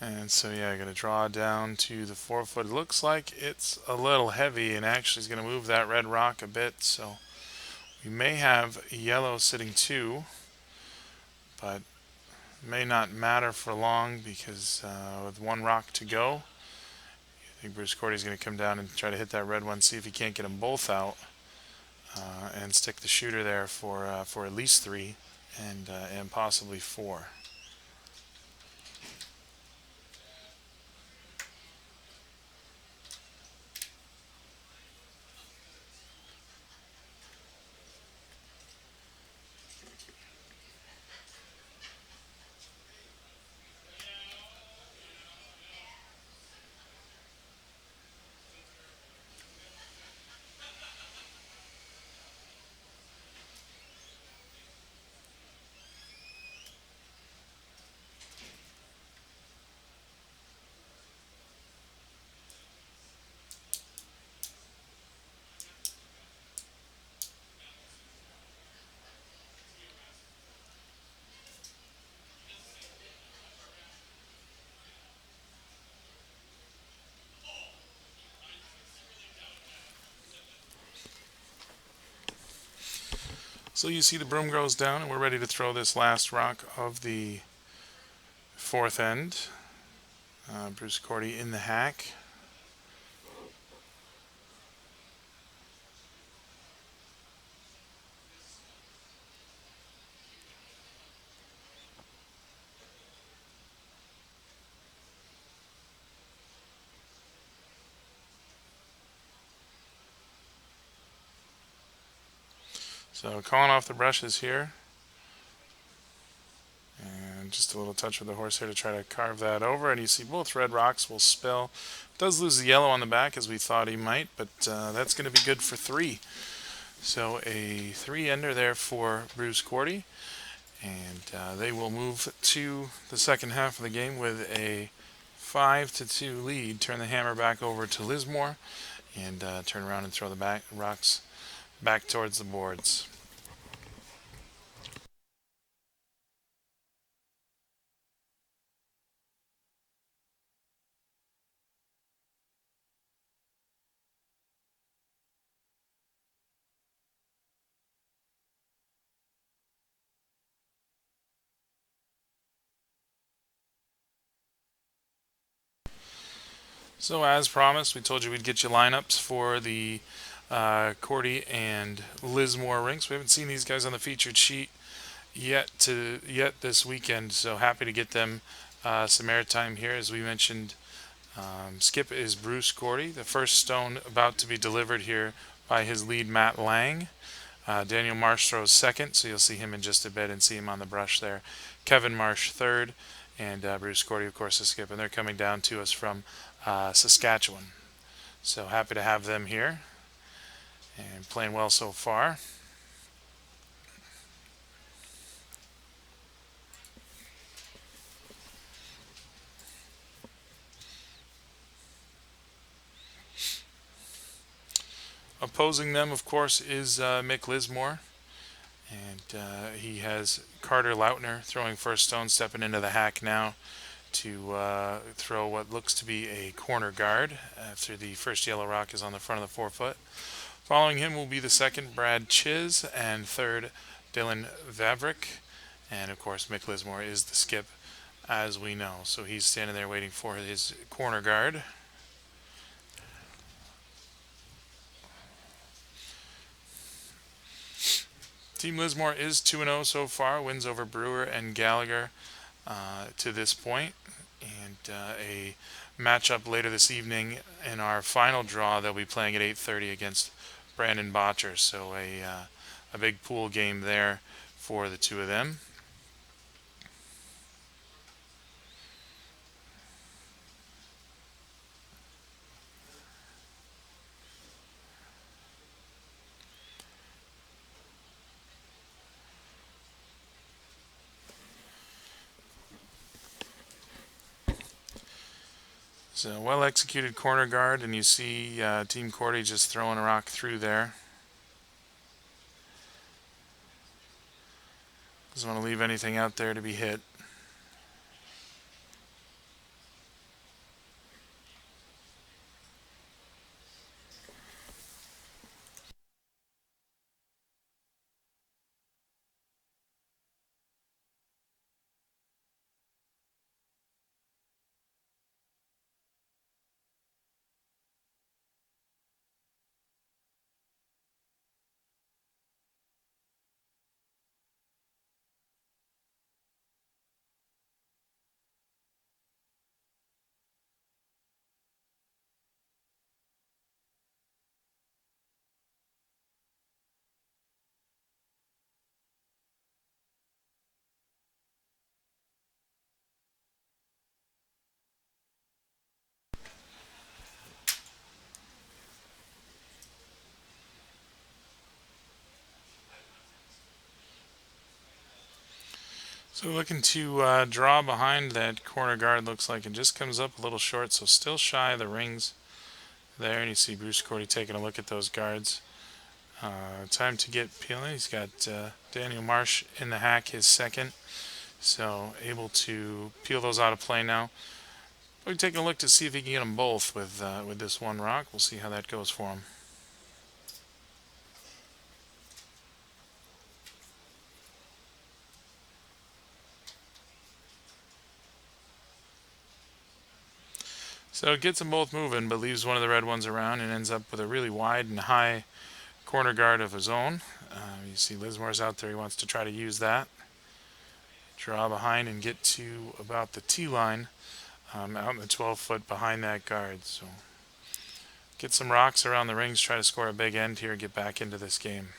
And so yeah, I'm going to draw down to the 4 foot. It looks like it's a little heavy and actually is going to move that red rock a bit. So we may have yellow sitting 2, but may not matter for long because with 1 rock to go, I think Bruce Korte is going to come down and try to hit that red one, see if he can't get them both out, and stick the shooter there for at least 3 and possibly 4. So you see the broom goes down, and we're ready to throw this last rock of the 4th end. Bruce Korte in the hack. So calling off the brushes here. And just a little touch with the horse here to try to carve that over. And you see both red rocks will spill. Does lose the yellow on the back as we thought he might, but that's going to be good for 3. So a 3-ender there for Bruce Korte. And they will move to the second half of the game with a 5-2 lead. Turn the hammer back over to Lizmore and turn around and throw the rocks back towards the boards. So as promised, we told you we'd get you lineups for the Korte and Lizmore rinks. We haven't seen these guys on the featured sheet yet this weekend, so happy to get them some airtime here. As we mentioned, skip is Bruce Korte. The first stone about to be delivered here by his lead, Matt Lang. Daniel Marsh throws second, so you'll see him in just a bit and see him on the brush there. Kevin Marsh third, and Bruce Korte, of course, the skip. And they're coming down to us from Saskatchewan. So happy to have them here and playing well so far. Opposing them, of course, is Mick Lizmore. And he has Carter Lautner throwing first stone, stepping into the hack now to throw what looks to be a corner guard after the first yellow rock is on the front of the forefoot. Following him will be the second, Brad Chiz, and third, Dylan Vavrick. And of course, Mick Lizmore is the skip, as we know. So he's standing there waiting for his corner guard. Team Lizmore is 2-0 so far, wins over Brewer and Gallagher to this point. And a matchup later this evening in our final draw. They'll be playing at 8:30 against Brandon Botcher. So a big pool game there for the two of them. So well executed corner guard, and you see Team Korte just throwing a rock through there. Doesn't want to leave anything out there to be hit. So looking to draw behind that corner guard, looks like it just comes up a little short, so still shy of the rings there. And you see Bruce Korte taking a look at those guards. Time to get peeling. He's got Daniel Marsh in the hack, his second. So able to peel those out of play now. We're taking a look to see if he can get them both with this one rock. We'll see how that goes for him. So it gets them both moving, but leaves one of the red ones around and ends up with a really wide and high corner guard of his own. You see Lizmore's out there. He wants to try to use that. Draw behind and get to about the tee line out in the 12 foot behind that guard. So get some rocks around the rings, try to score a big end here, get back into this game.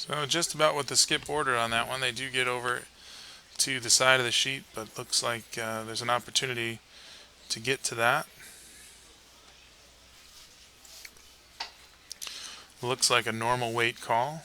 So just about with the skip order on that one, they do get over to the side of the sheet, but looks like there's an opportunity to get to that. Looks like a normal weight call.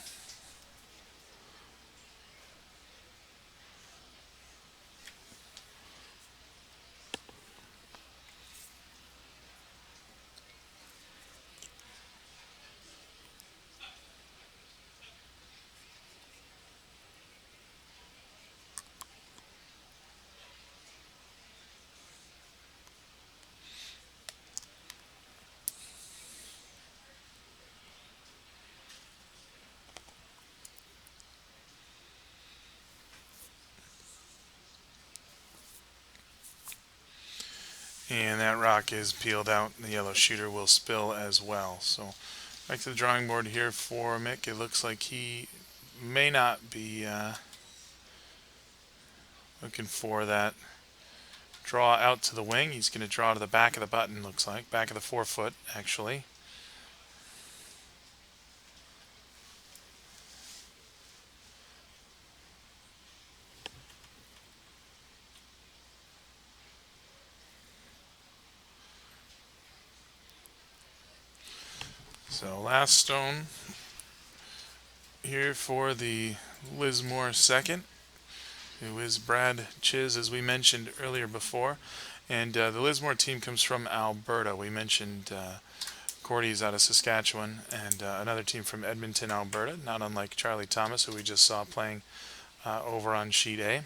And that rock is peeled out. The yellow shooter will spill as well. So back to the drawing board here for Mick. It looks like he may not be looking for that draw out to the wing. He's going to draw to the back of the button, looks like. Back of the forefoot, actually. So last stone here for the Lizmore second, who is Brad Chiz, as we mentioned earlier before. And the Lizmore team comes from Alberta. We mentioned Korte's out of Saskatchewan, and another team from Edmonton, Alberta, not unlike Charley Thomas, who we just saw playing over on sheet A.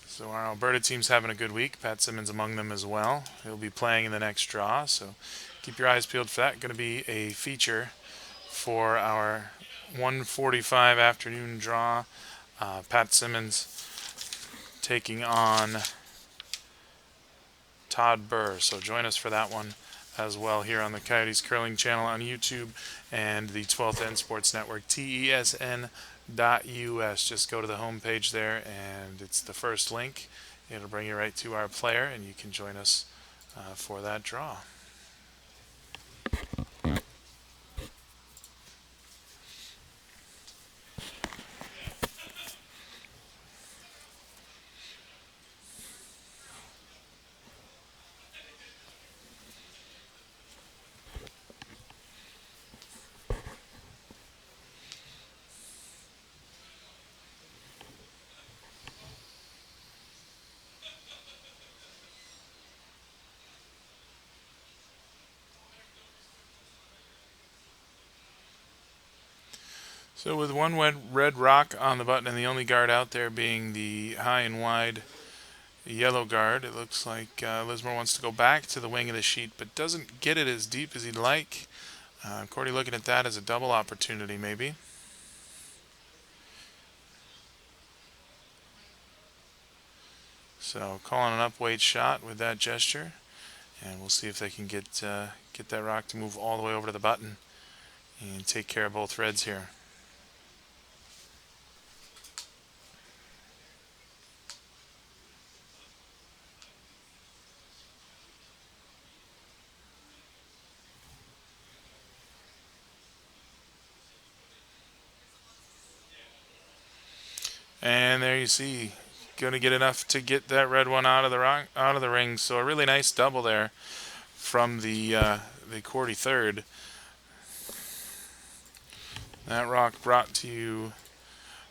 So our Alberta team's having a good week. Pat Simmons among them as well. He'll be playing in the next draw, so keep your eyes peeled for that. Going to be a feature for our 1:45 afternoon draw. Pat Simmons taking on Todd Burr. So join us for that one as well here on the Coyotes Curling channel on YouTube and the 12th End Sports Network, TESN.us. Just go to the homepage there, and it's the first link. It'll bring you right to our player, and you can join us for that draw. So with one red rock on the button and the only guard out there being the high and wide yellow guard, it looks like Lizmore wants to go back to the wing of the sheet but doesn't get it as deep as he'd like. Korte looking at that as a double opportunity maybe. So calling an upweight shot with that gesture, and we'll see if they can get that rock to move all the way over to the button and take care of both reds here. And there you see, going to get enough to get that red one out of the ring. So a really nice double there from the Korte third. That rock brought to you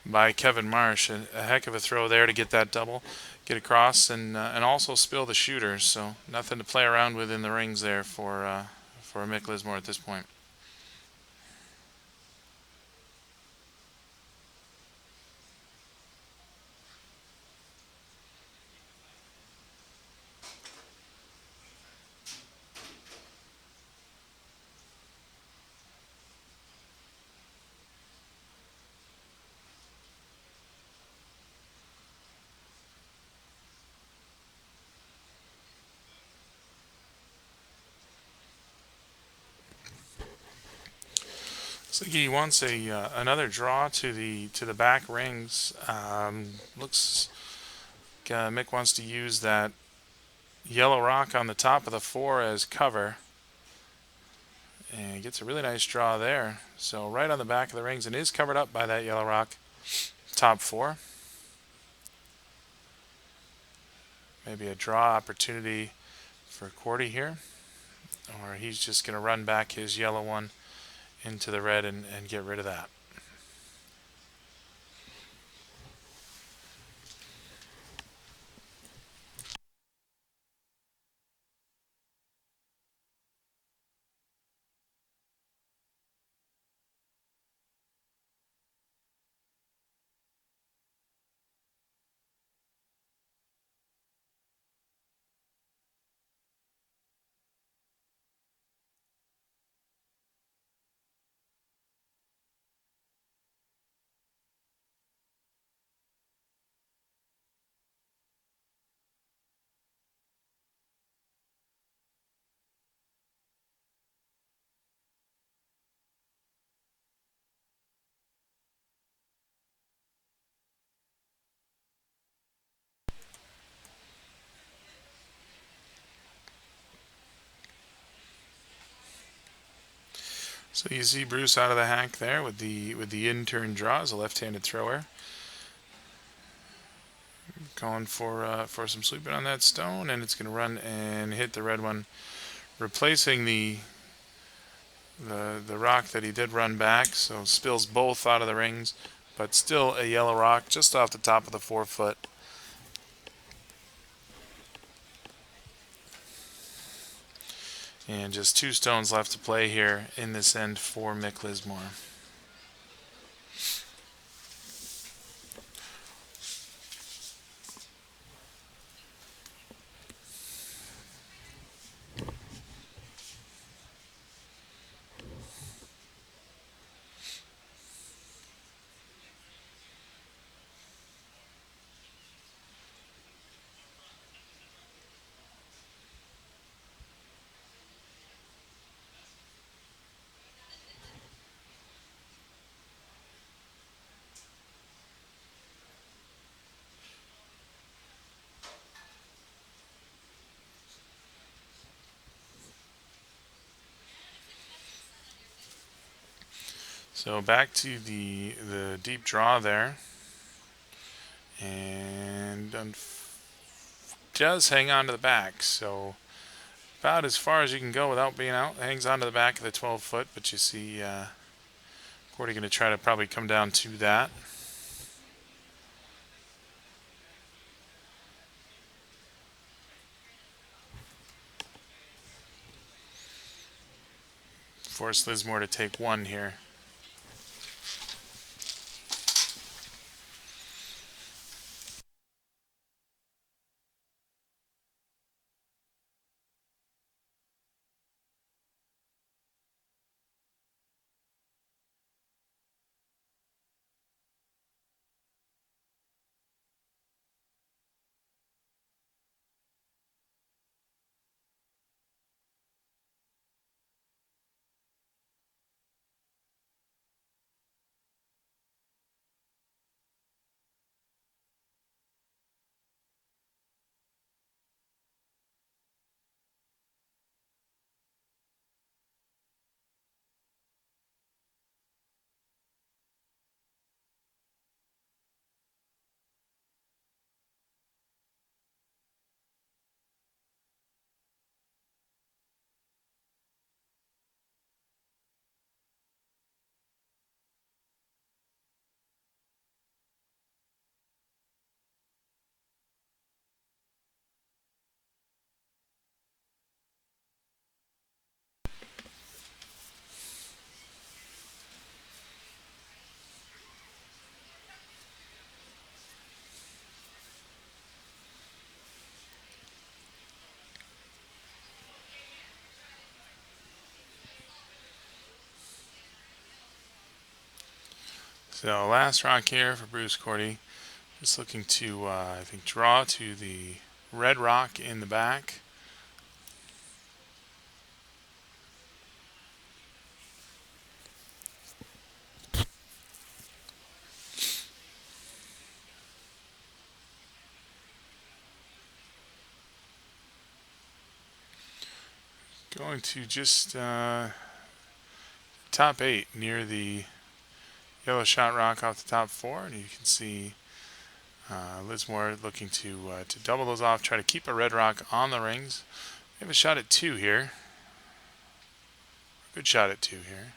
by Kevin Marsh. A heck of a throw there to get that double, get across, and also spill the shooter. So nothing to play around with in the rings there for Mick Lizmore at this point. Looks like he wants another draw to the back rings. Looks like Mick wants to use that yellow rock on the top of the four as cover, and gets a really nice draw there. So right on the back of the rings, and is covered up by that yellow rock. Top 4. Maybe a draw opportunity for Korte here, or he's just going to run back his yellow one into the red and get rid of that. So you see Bruce out of the hack there with the in-turn draw as a left-handed thrower, going for some sweeping on that stone, and it's going to run and hit the red one, replacing the rock that he did run back. So spills both out of the rings, but still a yellow rock just off the top of the 4-foot. And just 2 stones left to play here in this end for Mick Lizmore. So back to the deep draw there, and does hang on to the back. So about as far as you can go without being out. Hangs on to the back of the 12-foot, but you see Korte going to try to probably come down to that. Force Lizmore to take 1 here. So last rock here for Bruce Korte. Just looking to, I think, draw to the red rock in the back. Going to just top 8 near the yellow shot rock off the top 4, and you can see Lizmore looking to double those off, try to keep a red rock on the rings. We have a shot at 2 here. Good shot at 2 here.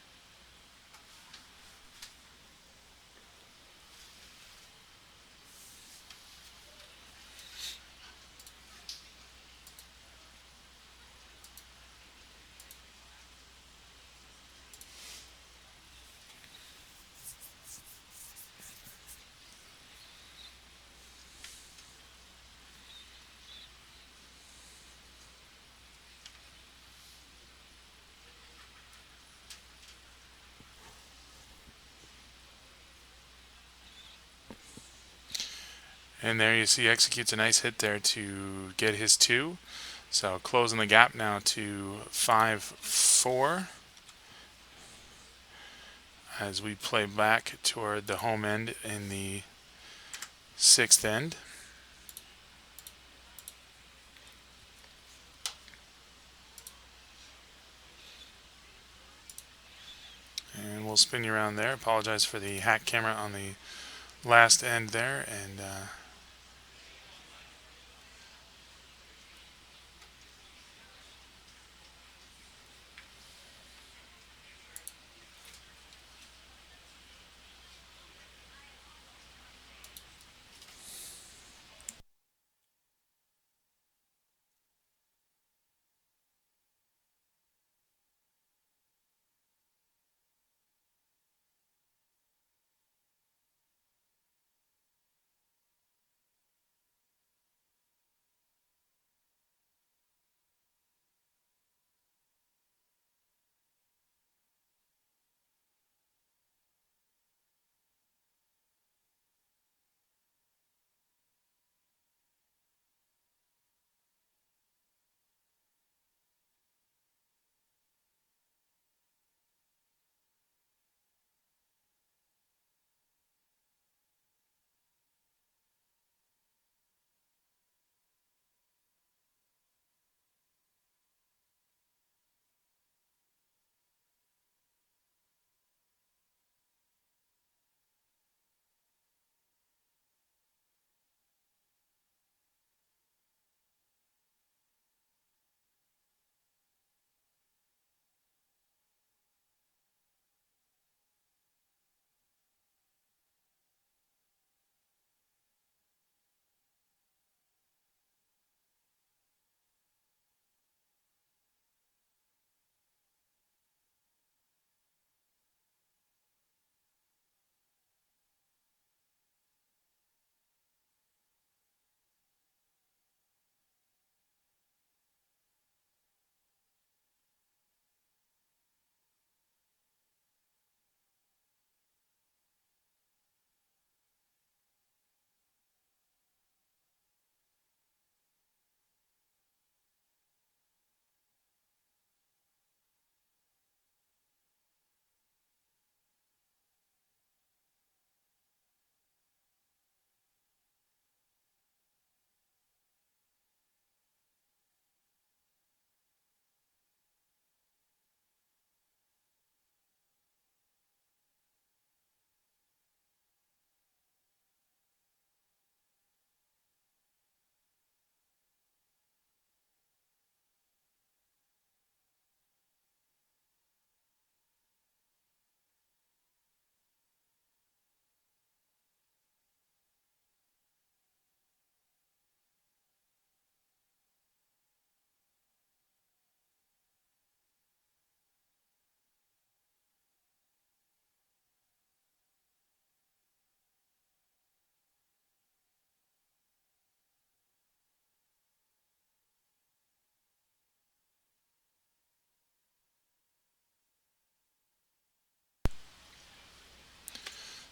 And there you see executes a nice hit there to get his 2. So closing the gap now to 5-4 as we play back toward the home end in the 6th end. And we'll spin you around there. Apologize for the hack camera on the last end there. And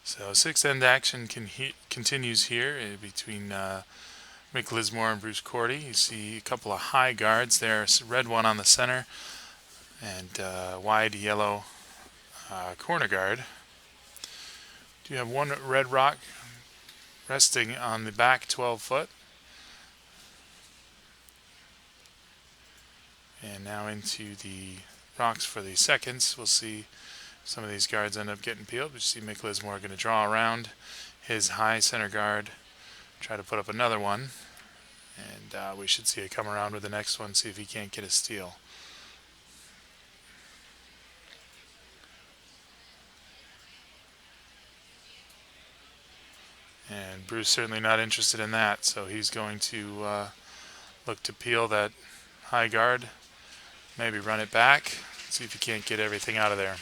so 6th end action continues here between Mick Lizmore and Bruce Korte. You see a couple of high guards there, red one on the center and wide yellow corner guard. You have one red rock resting on the back 12 foot. And now into the rocks for the seconds. We'll see Some of these guards end up getting peeled, but you see Mick Lizmore going to draw around his high center guard, try to put up another one, and we should see it come around with the next one, see if he can't get a steal. And Bruce certainly not interested in that, so he's going to look to peel that high guard, maybe run it back, see if he can't get everything out of there.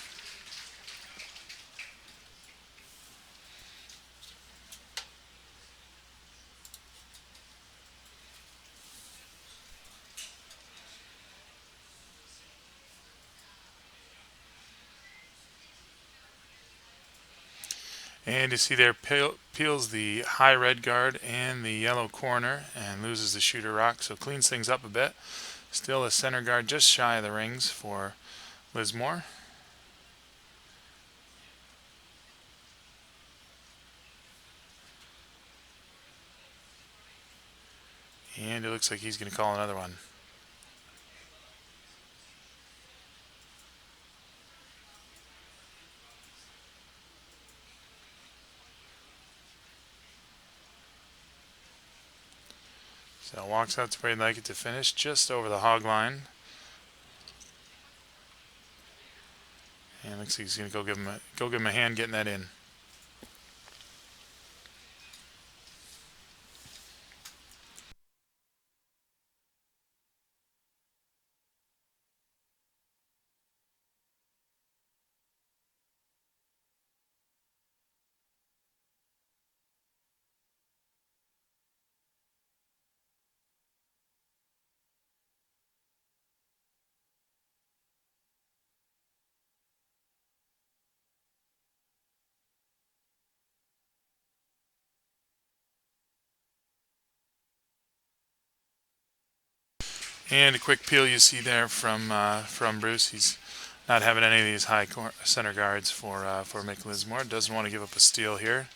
And you see there, peels the high red guard and the yellow corner and loses the shooter rock, so cleans things up a bit. Still a center guard just shy of the rings for Lizmore. And it looks like he's going to call another one. So walks out to where he'd like it to finish, just over the hog line. And looks like he's going to go give him a hand getting that in. And a quick peel you see there from Bruce. He's not having any of these high center guards for Mick Lizmore. Doesn't want to give up a steal here.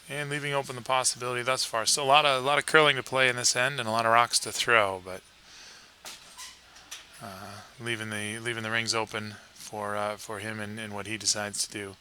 And leaving open the possibility thus far. Still a lot of curling to play in this end and a lot of rocks to throw, but leaving the rings open for him and what he decides to do.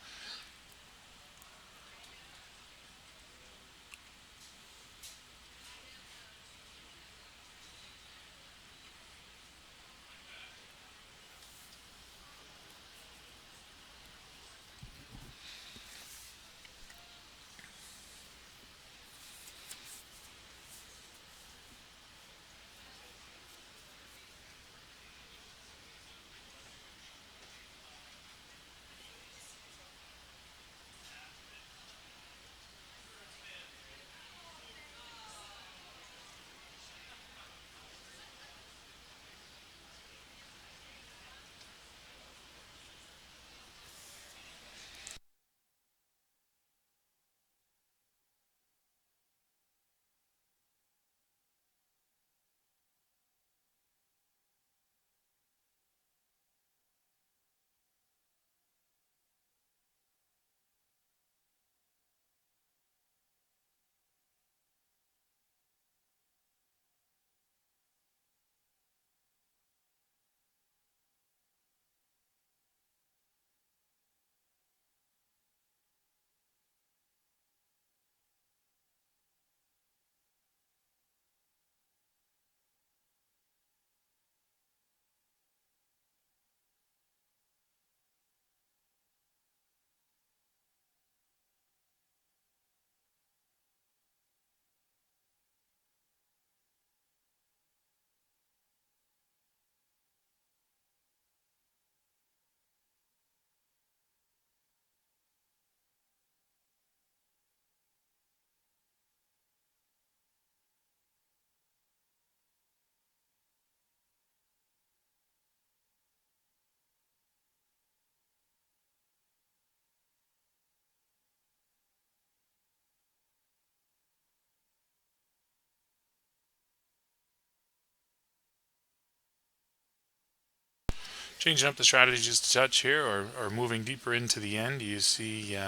Changing up the strategy just a touch here, or moving deeper into the end. You see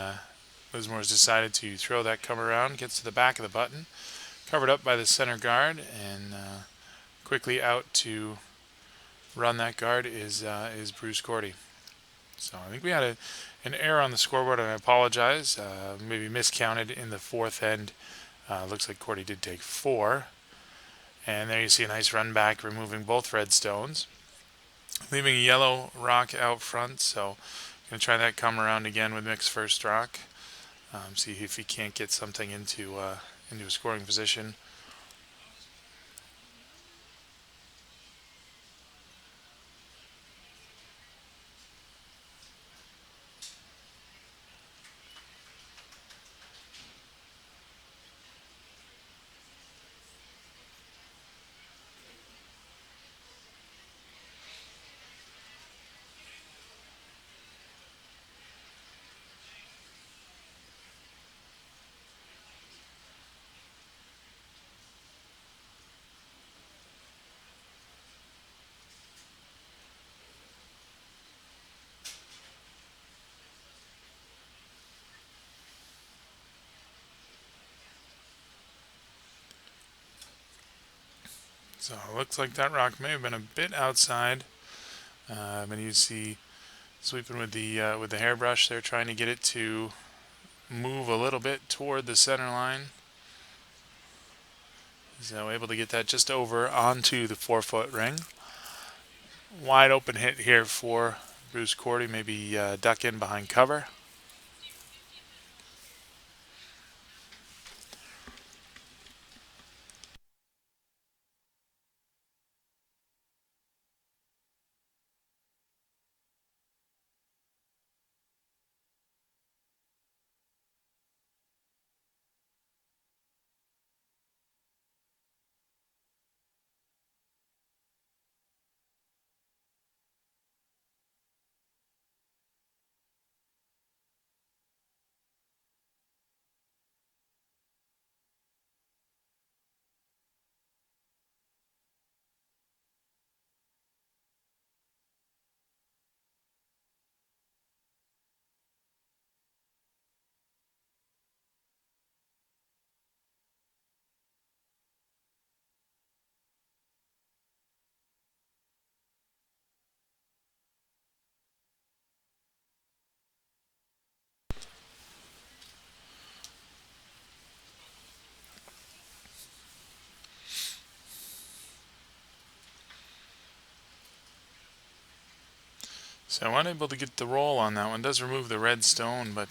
Lizmore has decided to throw that come around, gets to the back of the button, covered up by the center guard, and quickly out to run that guard is Bruce Korte. So I think we had an error on the scoreboard, and I apologize. Maybe miscounted in the fourth end. Looks like Korte did take 4. And there you see a nice run back, removing both red stones, leaving a yellow rock out front. So going to try that come around again with Mick's first rock. See if he can't get something into a scoring position. So it looks like that rock may have been a bit outside. And you see sweeping with the hairbrush there, trying to get it to move a little bit toward the center line. So able to get that just over onto the 4-foot ring. Wide open hit here for Bruce Korte. Maybe duck in behind cover. So unable to get the roll on that one. Does remove the red stone, but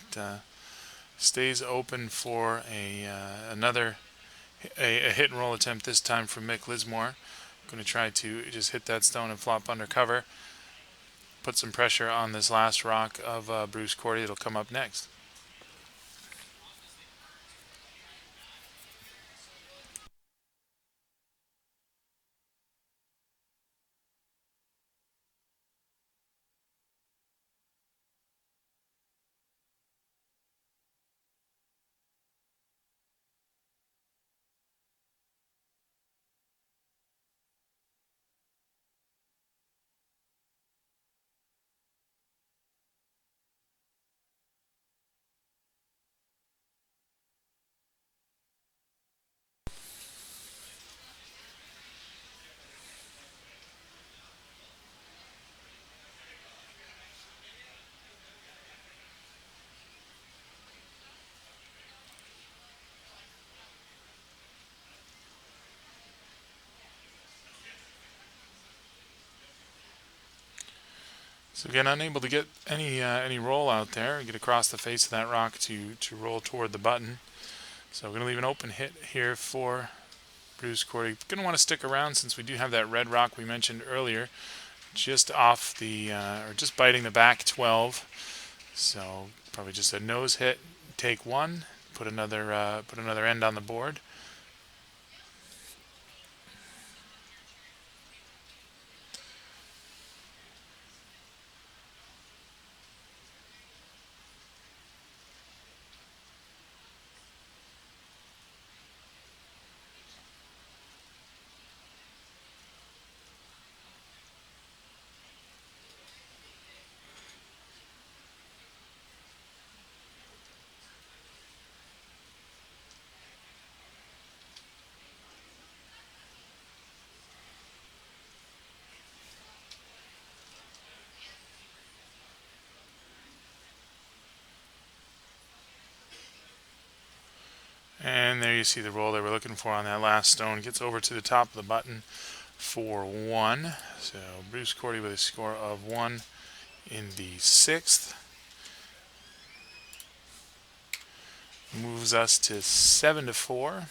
stays open for another hit and roll attempt, this time from Mick Lizmore. Going to try to just hit that stone and flop under cover. Put some pressure on this last rock of Bruce Korte. It'll come up next. So again, unable to get any roll out there. Get across the face of that rock to roll toward the button. So we're going to leave an open hit here for Bruce Korte. Going to want to stick around since we do have that red rock we mentioned earlier, just off the or just biting the back 12. So probably just a nose hit. Take 1. Put another end on the board. And there you see the roll they were looking for on that last stone. Gets over to the top of the button for 1. So Bruce Korte with a score of 1 in the 6th. Moves us to 7-4.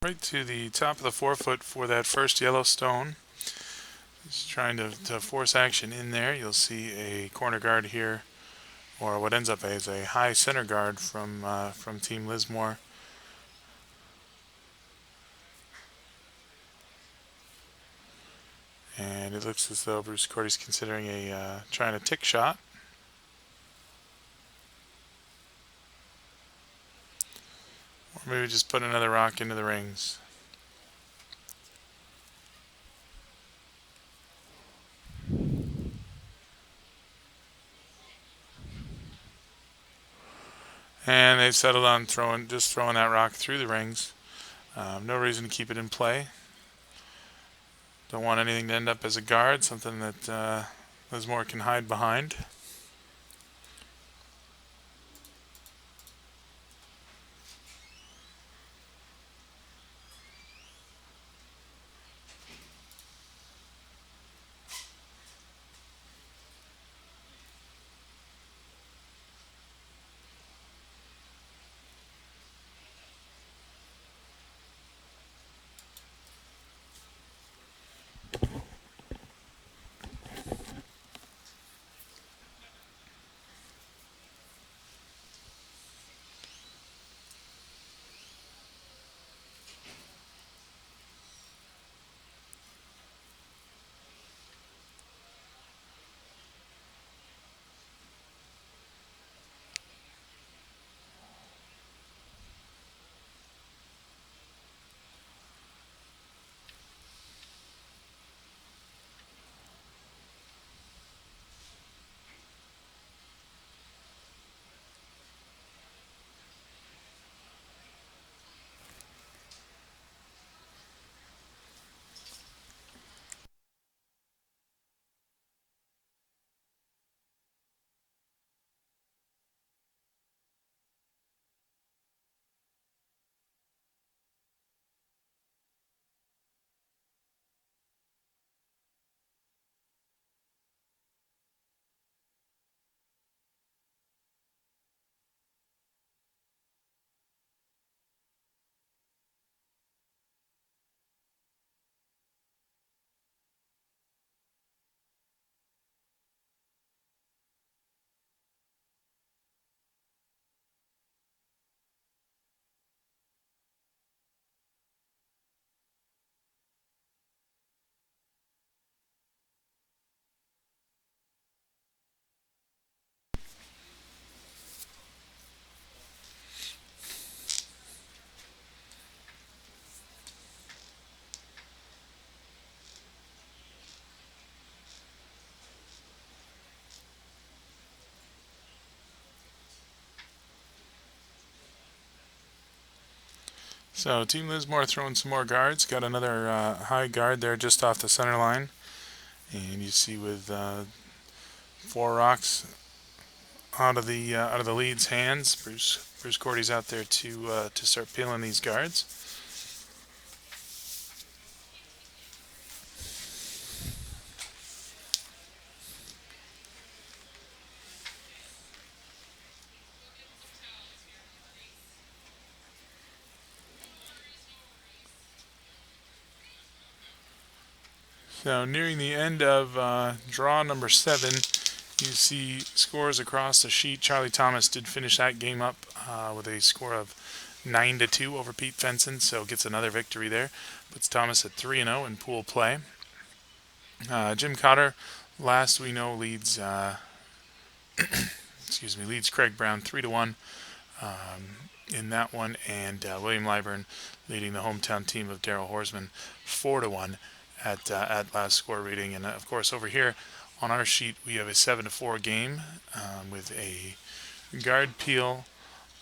Right to the top of the 4-foot for that first yellow stone. Just trying to force action in there. You'll see a corner guard here, or what ends up as a high center guard from Team Lizmore. And it looks as though Bruce Korte's considering trying a tick shot. Or maybe just put another rock into the rings. And they've settled on just throwing that rock through the rings. No reason to keep it in play. Don't want anything to end up as a guard, something that Lizmore can hide behind. So Team Lizmore throwing some more guards. Got another high guard there just off the center line. And you see with 4 rocks out of the lead's hands, Bruce Korte's out there to start peeling these guards. So nearing the end of draw number 7, you see scores across the sheet. Charley Thomas did finish that game up with a score of 9-2 over Pete Fenson, so gets another victory there. Puts Thomas at 3-0 in pool play. Jim Cotter, last we know, leads leads Craig Brown 3-1 in that one, and William Lyburn leading the hometown team of Daryl Horsman 4-1 at last score reading. And of course, over here on our sheet, we have a 7-4 game with a guard peel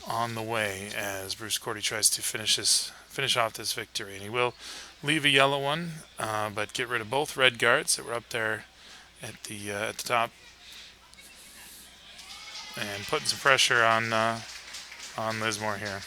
on the way as Bruce Korte tries to finish off this victory, and he will leave a yellow one, but get rid of both red guards that were up there at the top, and putting some pressure on Lizmore here.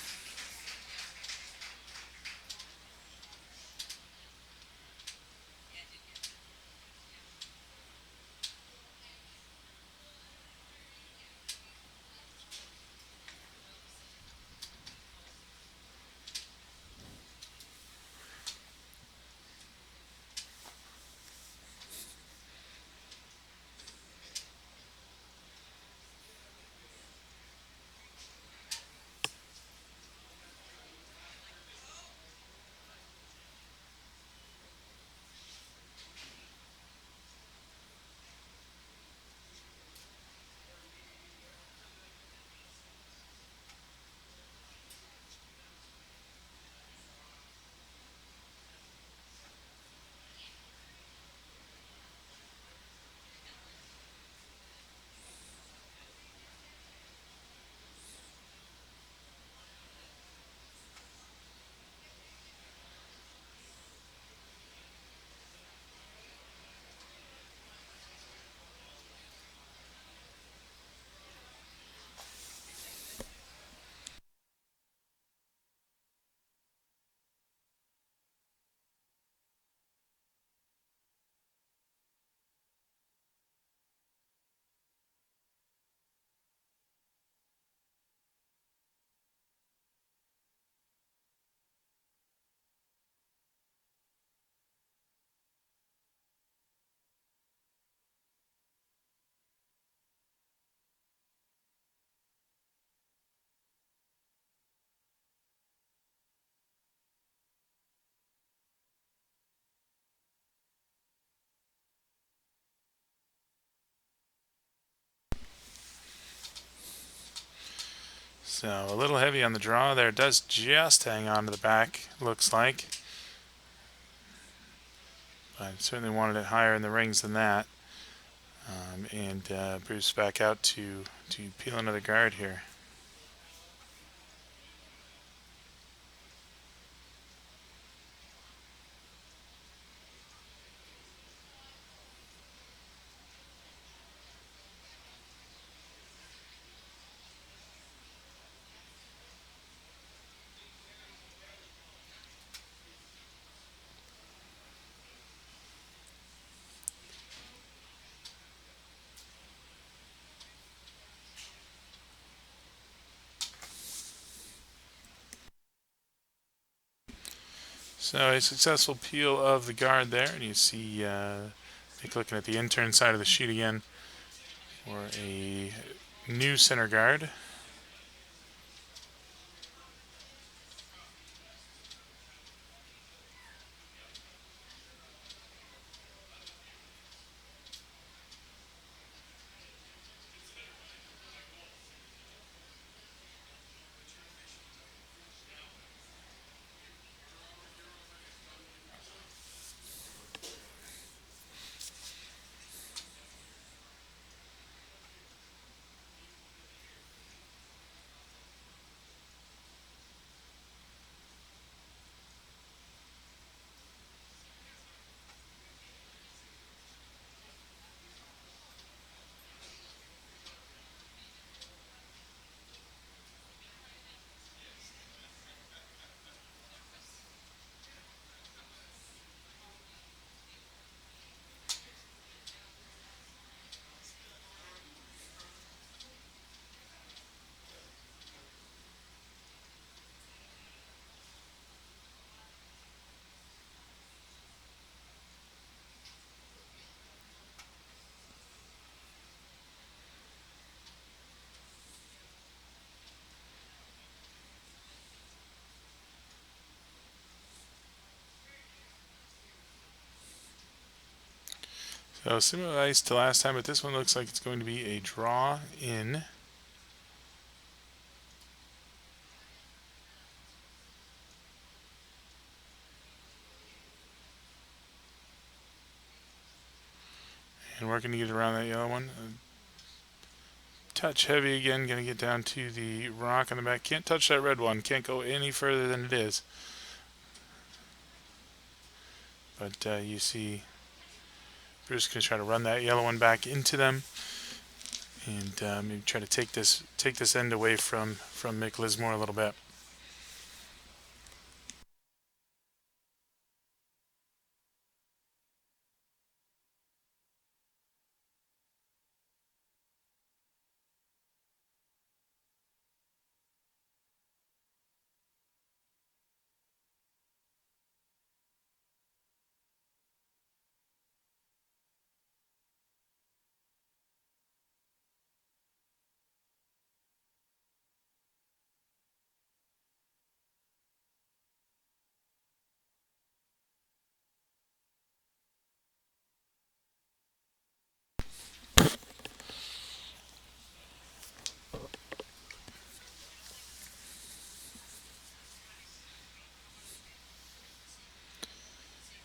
So a little heavy on the draw there. It does just hang on to the back, looks like. But certainly wanted it higher in the rings than that. And Bruce back out to peel another guard here. So a successful peel of the guard there, and you see Nick looking at the intern side of the sheet again for a new center guard. So similar ice to last time, but this one looks like it's going to be a draw in. And working to get around that yellow one. Touch heavy again, going to get down to the rock on the back. Can't touch that red one. Can't go any further than it is. But you see Bruce going to try to run that yellow one back into them, and maybe try to take this end away from Mick Lizmore a little bit.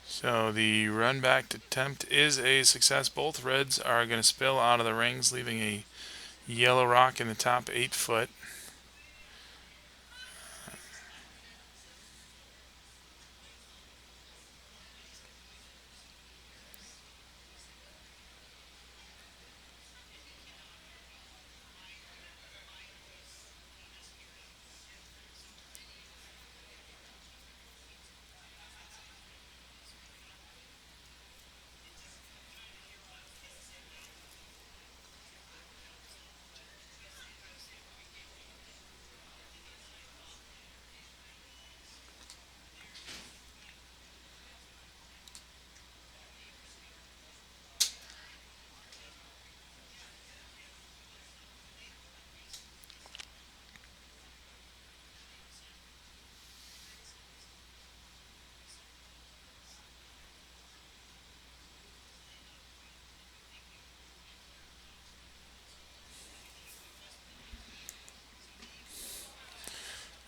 So the run back attempt is a success. Both reds are going to spill out of the rings, leaving a yellow rock in the top 8 foot.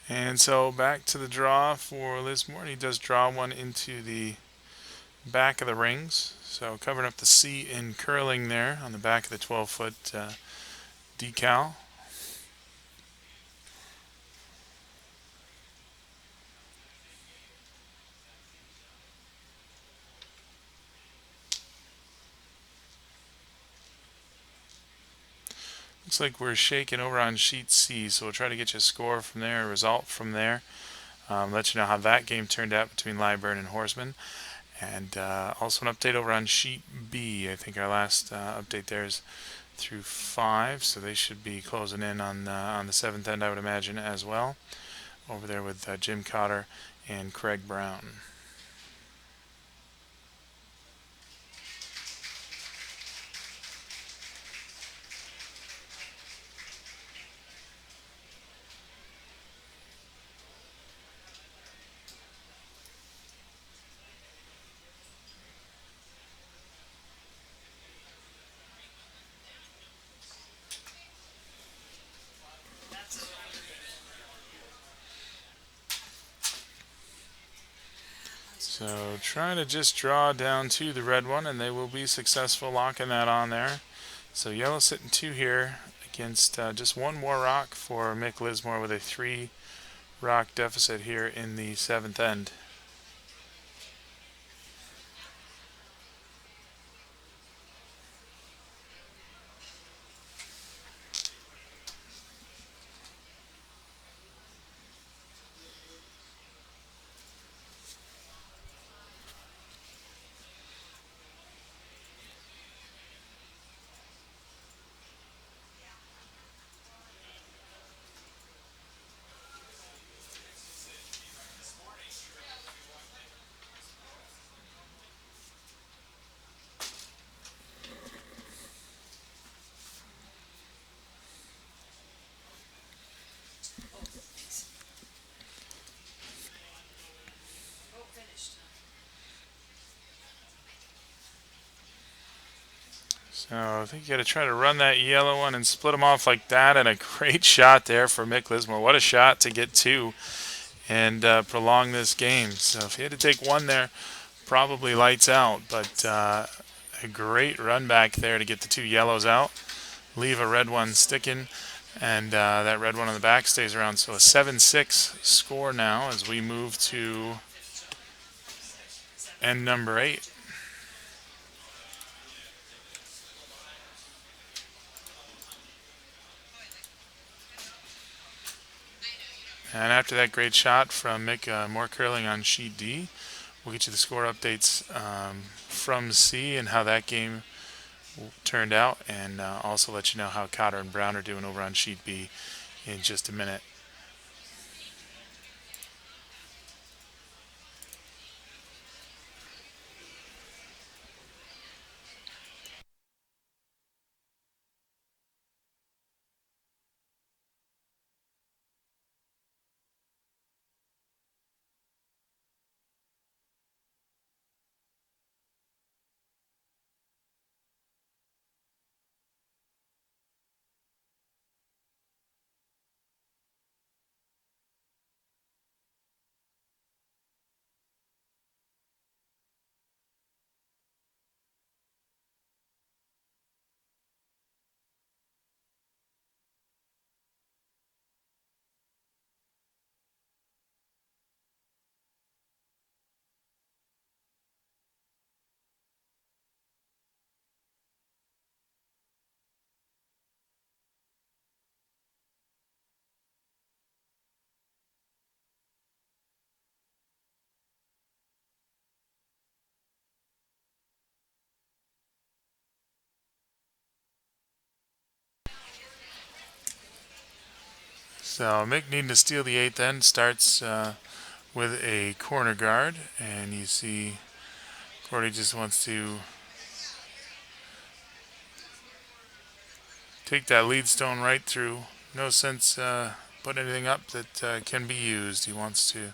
And so back to the draw for Lizmore. He does draw one into the back of the rings. So covering up the C in curling there on the back of the 12-foot decal. Looks like we're shaking over on sheet C, so we'll try to get you a score from there, a result from there. Let you know how that game turned out between Lyburn and Horsman. And also an update over on sheet B. I think our last update there is through 5, so they should be closing in on the 7th end, I would imagine, as well. Over there with Jim Cotter and Craig Brown. So trying to just draw down to the red one, and they will be successful locking that on there. So yellow sitting 2 here against just one more rock for Mick Lizmore with a 3 rock deficit here in the 7th end. So I think you got to try to run that yellow one and split them off like that. And a great shot there for Mick Lizmore. What a shot to get two and prolong this game. So if he had to take one there, probably lights out. But a great run back there to get the two yellows out. Leave a red one sticking. And that red one on the back stays around. So a 7-6 score now as we move to end number 8. And after that great shot from Mick, more curling on sheet D. We'll get you the score updates from C and how that game turned out, and also let you know how Cotter and Brown are doing over on sheet B in just a minute. So Mick needing to steal the 8 then starts with a corner guard, and you see Korte just wants to take that lead stone right through. No sense putting anything up that can be used. He wants to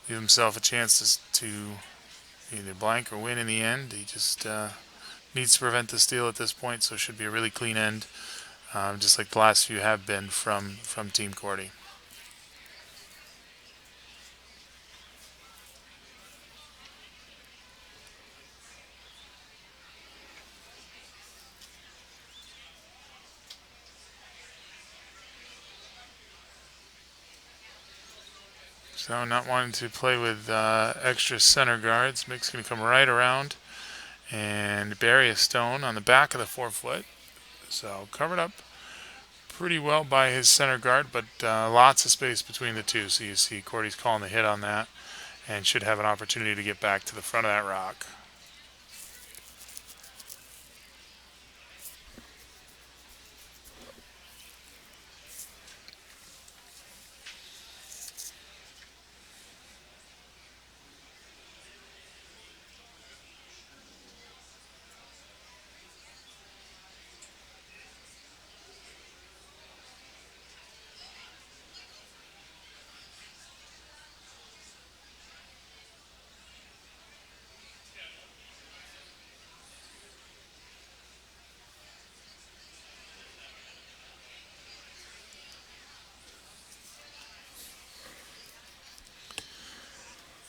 give himself a chance to either blank or win in the end. He just needs to prevent the steal at this point, so it should be a really clean end, just like the last few have been from Team Korte. So not wanting to play with extra center guards, Mick's going to come right around and bury a stone on the back of the 4-foot. So covered up pretty well by his center guard, but lots of space between the two. So you see Korte's calling the hit on that and should have an opportunity to get back to the front of that rock.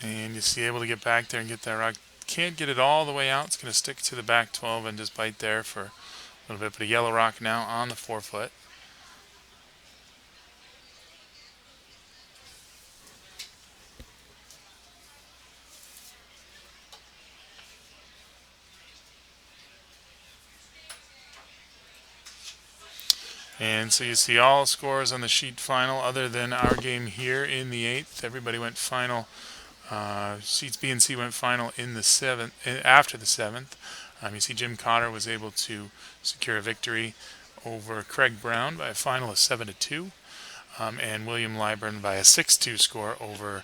And you see able to get back there and get that rock. Can't get it all the way out. It's going to stick to the back 12 and just bite there for a little bit. But a yellow rock now on the 4-foot. And so you see all scores on the sheet final other than our game here in the 8th. Everybody went final. Sheets B and C went final in the 7th, after the 7th. You see Jim Cotter was able to secure a victory over Craig Brown by a final of 7-2. And William Lyburn by a 6-2 score over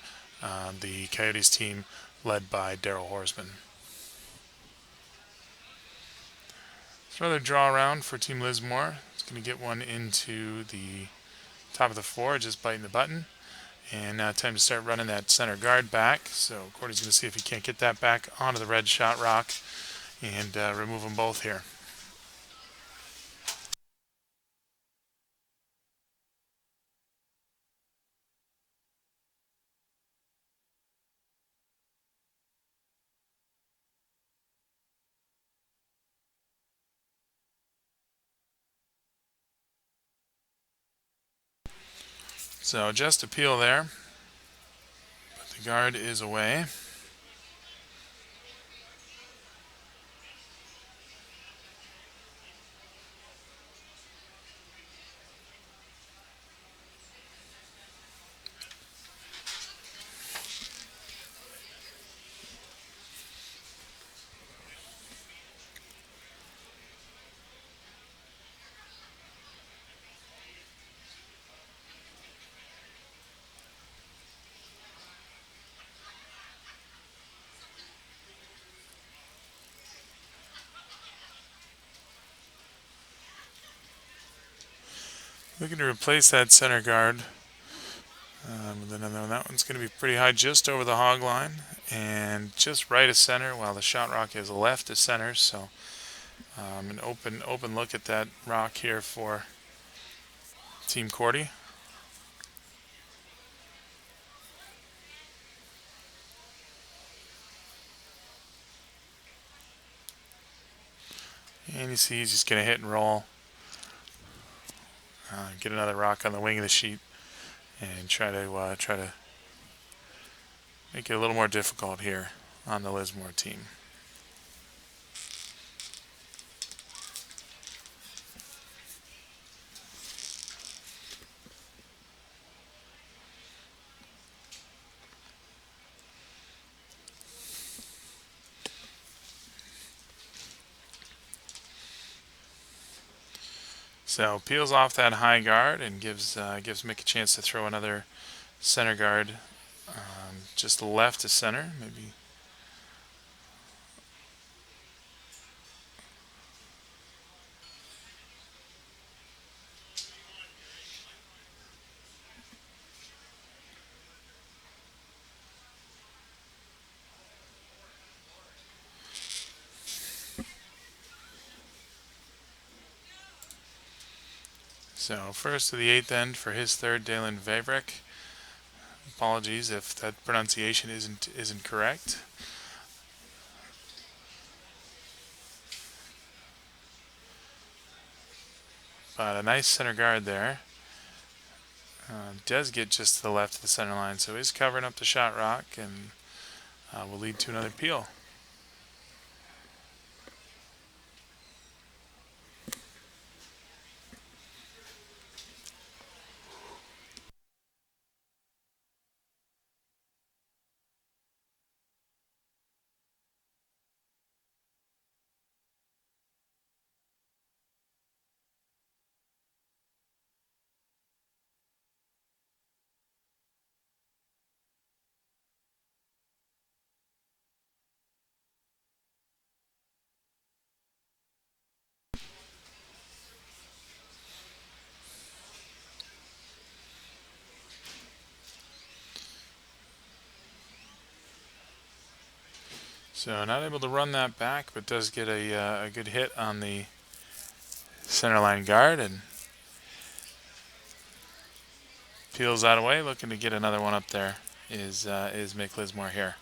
the Coyotes team led by Daryl Horsman. So another draw around for Team Lizmore. It's going to get one into the top of the 4, just biting the button. And now time to start running that center guard back. So Korte's going to see if he can't get that back onto the red shot rock and remove them both here. So just a peel there, but the guard is away. Looking to replace that center guard. Then that one's going to be pretty high, just over the hog line and just right of center, while the shot rock is left of center. So an open look at that rock here for Team Korte. And you see he's just going to hit and roll. Get another rock on the wing of the sheet and try to make it a little more difficult here on the Lizmore team. So peels off that high guard and gives Mick a chance to throw another center guard just left of center, maybe. So first to the eighth end for his third, Dalen Werenich. Apologies if that pronunciation isn't correct. But a nice center guard there. Does get just to the left of the center line, so he's covering up the shot rock and will lead to another peel. So not able to run that back, but does get a good hit on the center line guard and peels that away. Looking to get another one up there is Mick Lizmore here.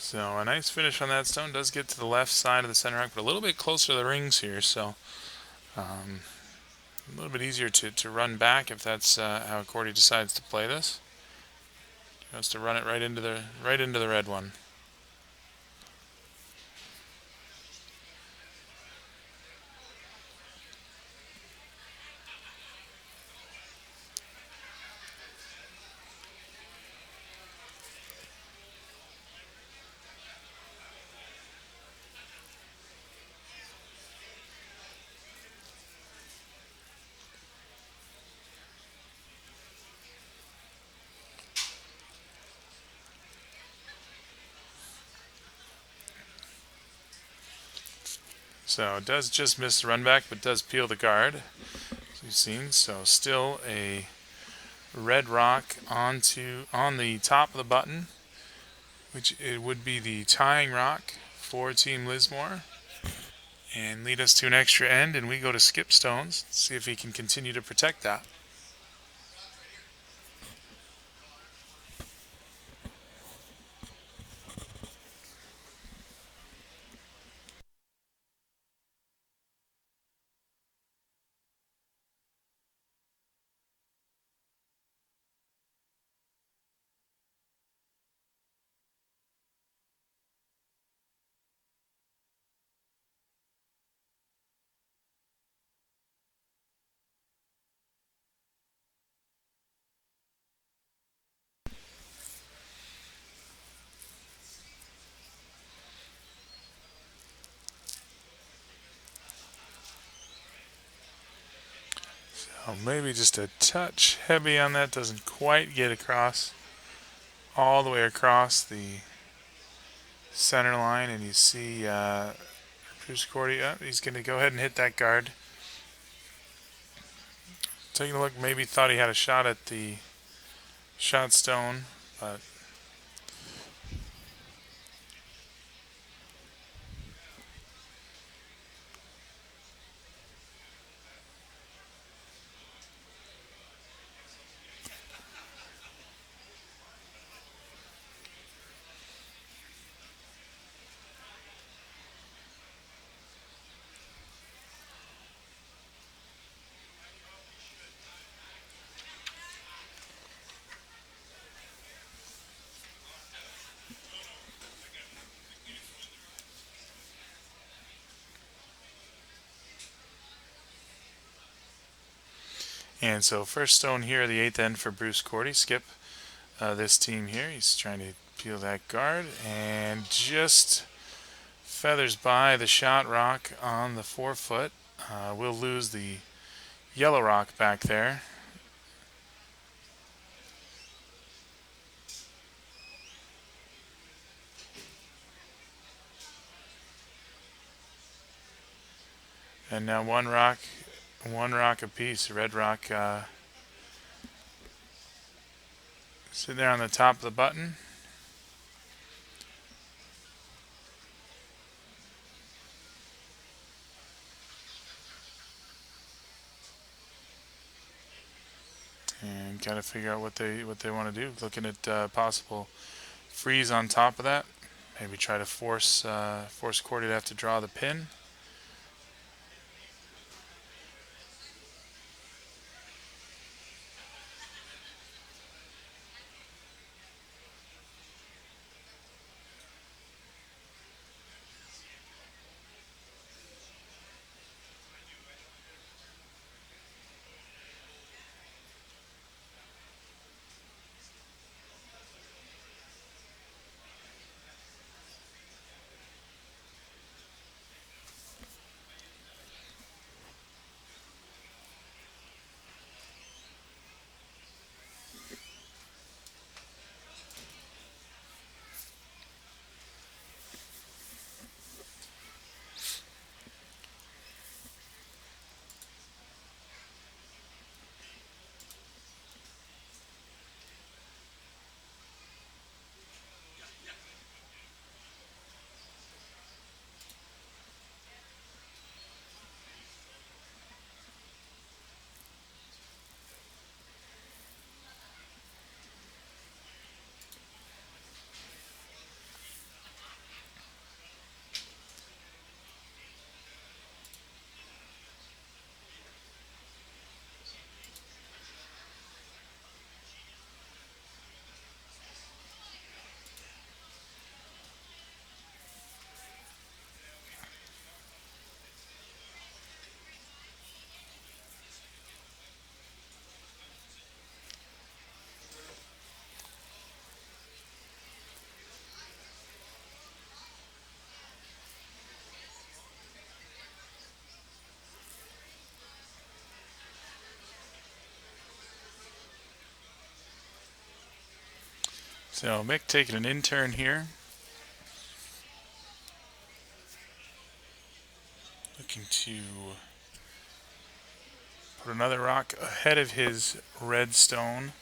So a nice finish on that stone. Does get to the left side of the center rack, but a little bit closer to the rings here. So a little bit easier to run back if that's how Korte decides to play this. He wants to run it right into the red one. So it does just miss the run back, but does peel the guard, as you've seen. So still a red rock on the top of the button, which it would be the tying rock for Team Lizmore, and lead us to an extra end, and we go to skip stones, see if he can continue to protect that. So maybe just a touch heavy on that, doesn't quite get across all the way across the center line, and you see Bruce Korte, he's going to go ahead and hit that guard. Taking a look, maybe thought he had a shot at the shot stone, but and so first stone here, the eighth end for Bruce Korte. Skip this team here. He's trying to peel that guard and just feathers by the shot rock on the 4 foot. We'll lose the yellow rock back there. And now one rock apiece. Red rock sitting there on the top of the button. And got to figure out what they want to do. Looking at possible freeze on top of that. Maybe try to force Korte to have to draw the pin. So Mick taking an in-turn here. Looking to put another rock ahead of his red stone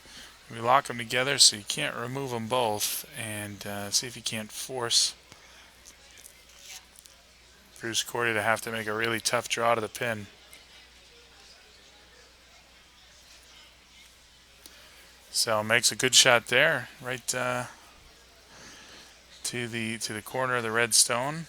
We lock them together so you can't remove them both, and see if you can't force Bruce Korte to have to make a really tough draw to the pin. So makes a good shot there, right to the corner of the red stone.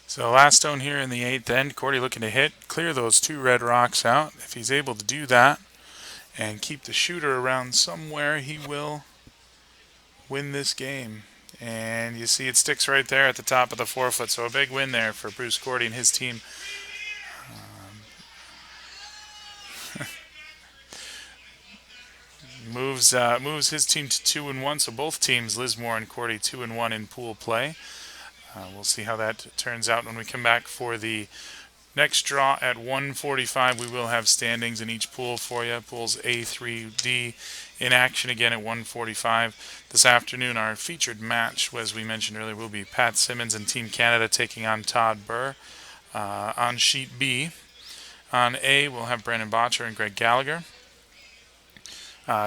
So last stone here in the 8th end, Korte looking to clear those 2 red rocks out. If he's able to do that and keep the shooter around somewhere, he will win this game. And you see it sticks right there at the top of the 4-foot, so a big win there for Bruce Korte and his team. Moves his team to 2-1, so both teams, Lizmore and Korte, 2-1 in pool play. We'll see how that turns out when we come back for the next draw at 1:45. We will have standings in each pool for you. Pools A through D in action again at 1:45 this afternoon. Our featured match, as we mentioned earlier, will be Pat Simmons and Team Canada taking on Todd Burr on sheet B. On A, we'll have Brandon Botcher and Greg Gallagher.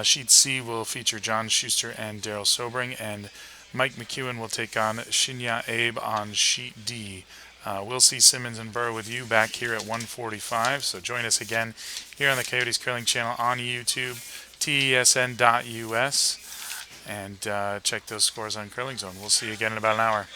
Sheet C will feature John Schuster and Daryl Sobring, and Mike McEwen will take on Shinya Abe on sheet D. We'll see Simmons and Burr with you back here at 1:45. So join us again here on the Coyotes Curling Channel on YouTube, tesn.us, and check those scores on Curling Zone. We'll see you again in about an hour.